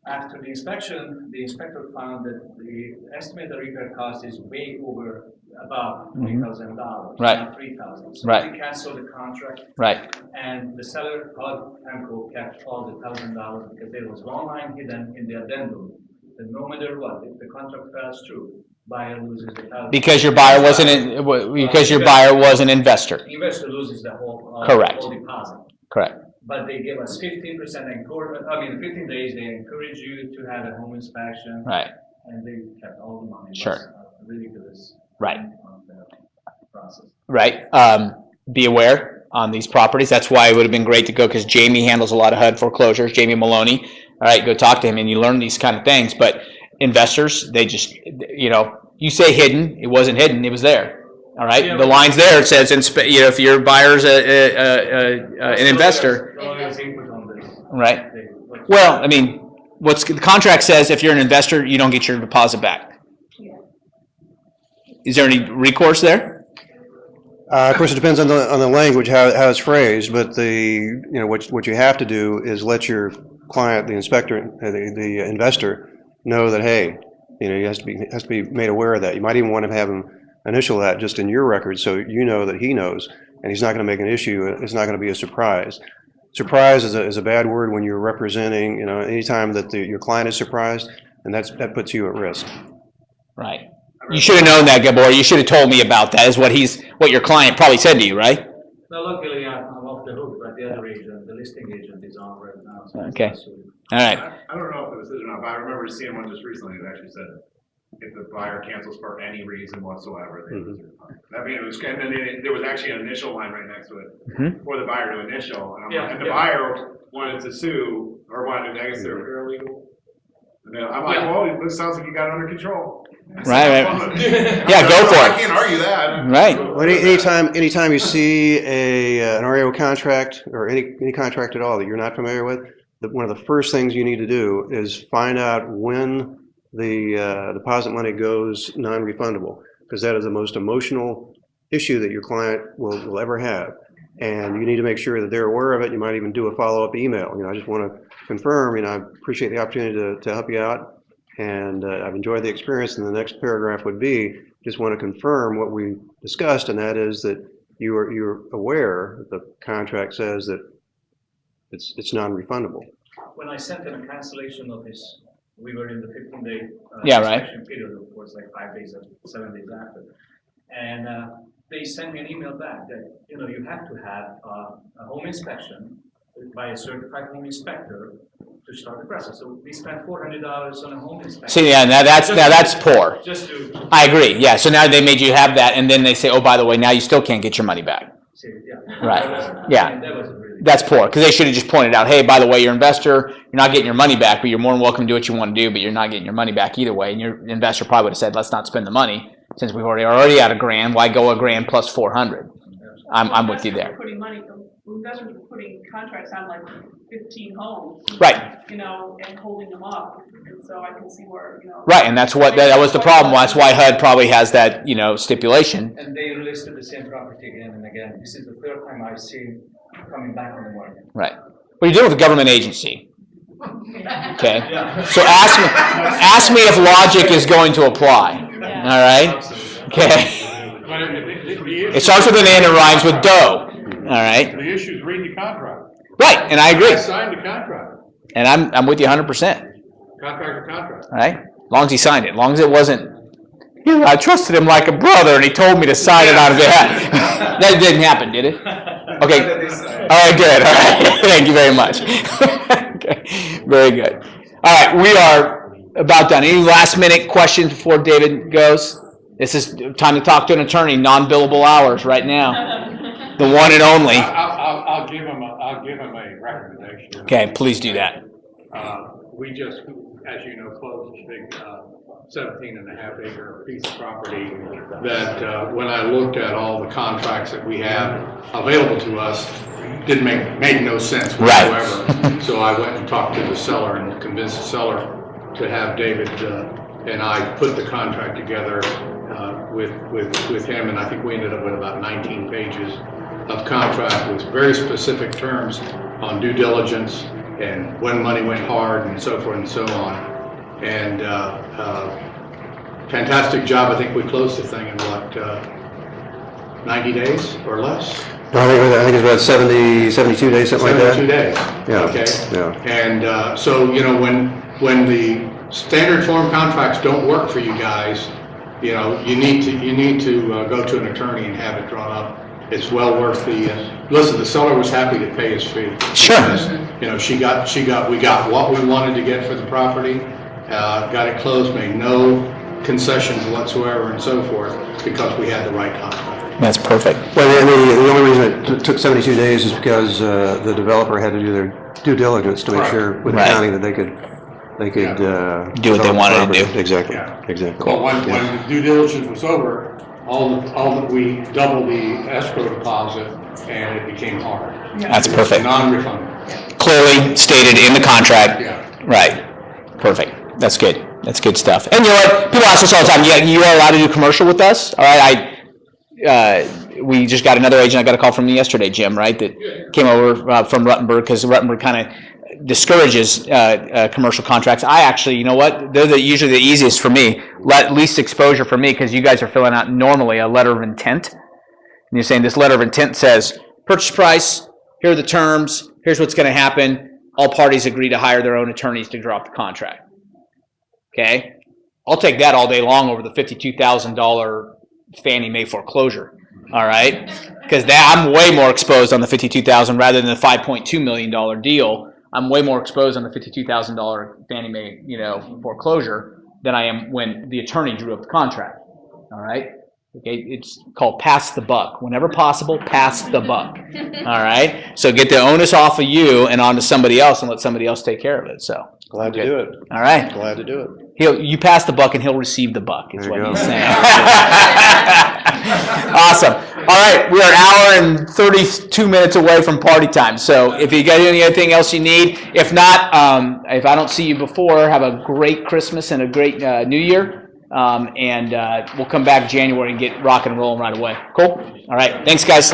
After the inspection, the inspector found that the estimated repair cost is way over above $3,000, Right. not $3,000. So Right. we canceled the contract. Right. And the seller, HUD, AMCO, kept all the $1,000 because there was one line hidden in the addendum that no matter what, if the contract falls through, buyer loses the $1,000. Because your buyer wasn't an investor. Investor loses the whole Correct. whole deposit. Correct. But they give us 15% encouragement. 15 days they encourage you to have a home inspection. Right. And they kept all the money. Sure. It was a ridiculous Right. process. Right. Be aware on these properties. That's why it would have been great to go, because Jamie handles a lot of HUD foreclosures, Jamie Maloney. All right, go talk to him and you learn these kind of things. But investors, they just, you say hidden, it wasn't hidden, it was there. All right, Yeah, the line's there. It says, if your buyer's an investor, right? Well, I mean, the contract says if you're an investor, you don't get your deposit back. Is there any recourse there? Of course, it depends on the language, how it's phrased, but what you have to do is let your client, the inspector, the investor, know that, hey, he has to be made aware of that. You might even want to have him initial that just in your record, so you know that he knows, and he's not going to make an issue. It's not going to be a surprise. Surprise is a bad word when you're representing. Anytime that your client is surprised, and that puts you at risk. Right. You should have known that, Gabor. You should have told me about that. Is what your client probably said to you, right? No, luckily I'm off the hook, but the other agent, the listing agent, is on right now. So Okay. All right. I don't know if it was this or not, but I remember seeing one just recently that actually said, if the buyer cancels for any reason whatsoever, they lose their money. I mean, and then there was actually an initial line right next to it for the buyer to initial, and the buyer wanted to sue, or wanted to, I guess they're paralegal. And then I'm like, well, it sounds like you got it under control. Right. Yeah, go for it. I can't argue that. Right. Well, anytime you see an REO contract or any contract at all that you're not familiar with, one of the first things you need to do is find out when the deposit money goes non-refundable, because that is the most emotional issue that your client will ever have. And you need to make sure that they're aware of it. You might even do a follow-up email. I just want to confirm, I appreciate the opportunity to help you out, and I've enjoyed the experience. And the next paragraph would be, just want to confirm what we discussed, and that is that you're aware that the contract says that it's non-refundable. When I sent them a cancellation notice, we were in the 15-day inspection period. It was like 5 days or 7 days after. And they sent me an email back that, you have to have a home inspection by a certified home inspector to start the process. So we spent $400 on a home inspection. See, yeah, now that's poor. Just to. I agree. Yeah. So now they made you have that, and then they say, oh, by the way, now you still can't get your money back. See, yeah. Right. Yeah. That was really. That's poor, because they should have just pointed out, hey, by the way, you're an investor, you're not getting your money back, but you're more than welcome to do what you want to do, but you're not getting your money back either way. And your investor probably would have said, let's not spend the money, since we've already at $1,000. Why go $1,000 plus 400? I'm with you there. Investors are putting contracts on like 15 homes. Right. And holding them up. And so I can see where, Right, and that's what that was the problem. That's why HUD probably has that, stipulation. And they listed the same property again and again. This is the third time I've seen coming back on the market. Right. Well, you're dealing with a government agency. Okay. Yeah. So ask me if logic is going to apply. All right. Okay. It starts with an N and rhymes with dough. All right. The issue is reading the contract. Right, and I agree. I signed the contract. And I'm with you 100%. Contract or contract. All right? As long as he signed it. As long as it wasn't, I trusted him like a brother and he told me to sign it on his behalf. That didn't happen, did it? Okay. All right, good. All right. Thank you very much. Okay. Very good. All right, we are about done. Any last minute questions before David goes? This is time to talk to an attorney, non-billable hours right now. The one and only. I'll give him a recommendation. Okay, please do that. We just, as you know, closed a big 17.5 acre piece of property that when I looked at all the contracts that we have available to us, didn't made no sense whatsoever. Right. So I went and talked to the seller and convinced the seller to have David and I put the contract together with him, and I think we ended up with about 19 pages of contract with very specific terms on due diligence and when money went hard and so forth and so on. And fantastic job. I think we closed the thing in what, 90 days or less? No, I think it's about 72 days, something like that. 72 days. Yeah. Okay. Yeah. And so, you know, when the standard form contracts don't work for you guys, you know, you need to go to an attorney and have it drawn up. It's well worth the, listen, the seller was happy to pay his fee. Sure. Because, you know, we got what we wanted to get for the property, got it closed, made no concessions whatsoever and so forth because we had the right contract. That's perfect. Well, I mean, the only reason it took 72 days is because the developer had to do their due diligence to make sure with the county that they could do what they wanted to do. Exactly. Yeah. Exactly. Well, when the due diligence was over, all that we doubled the escrow deposit, and it became hard. That's perfect. Non-refundable. Clearly stated in the contract. Yeah. Right. Perfect. That's good. That's good stuff. And you know what? People ask us all the time, yeah, you are allowed to do commercial with us? All right. We just got another agent. I got a call from yesterday, Jim, right, that came over from Ruttenberg because Ruttenberg kind of discourages commercial contracts. I actually, you know what? They're usually the easiest for me, least exposure for me, because you guys are filling out normally a letter of intent. And you're saying this letter of intent says, purchase price, here are the terms, here's what's going to happen. All parties agree to hire their own attorneys to draw up the contract. Okay? I'll take that all day long over the $52,000 Fannie Mae foreclosure. All right? Because I'm way more exposed on the $52,000 rather than the $5.2 million deal. I'm way more exposed on the $52,000 Fannie Mae, foreclosure than I am when the attorney drew up the contract. All right? Okay, it's called pass the buck. Whenever possible, pass the buck. All right? So get the onus off of you and onto somebody else and let somebody else take care of it. So glad to do it. All right. Glad to do it. You pass the buck and he'll receive the buck, is what he's saying. Awesome. All right, we are an hour and 32 minutes away from party time. So if you got anything else you need, if not, if I don't see you before, have a great Christmas and a great New Year. And we'll come back January and get rock and rolling right away. Cool? All right. Thanks, guys.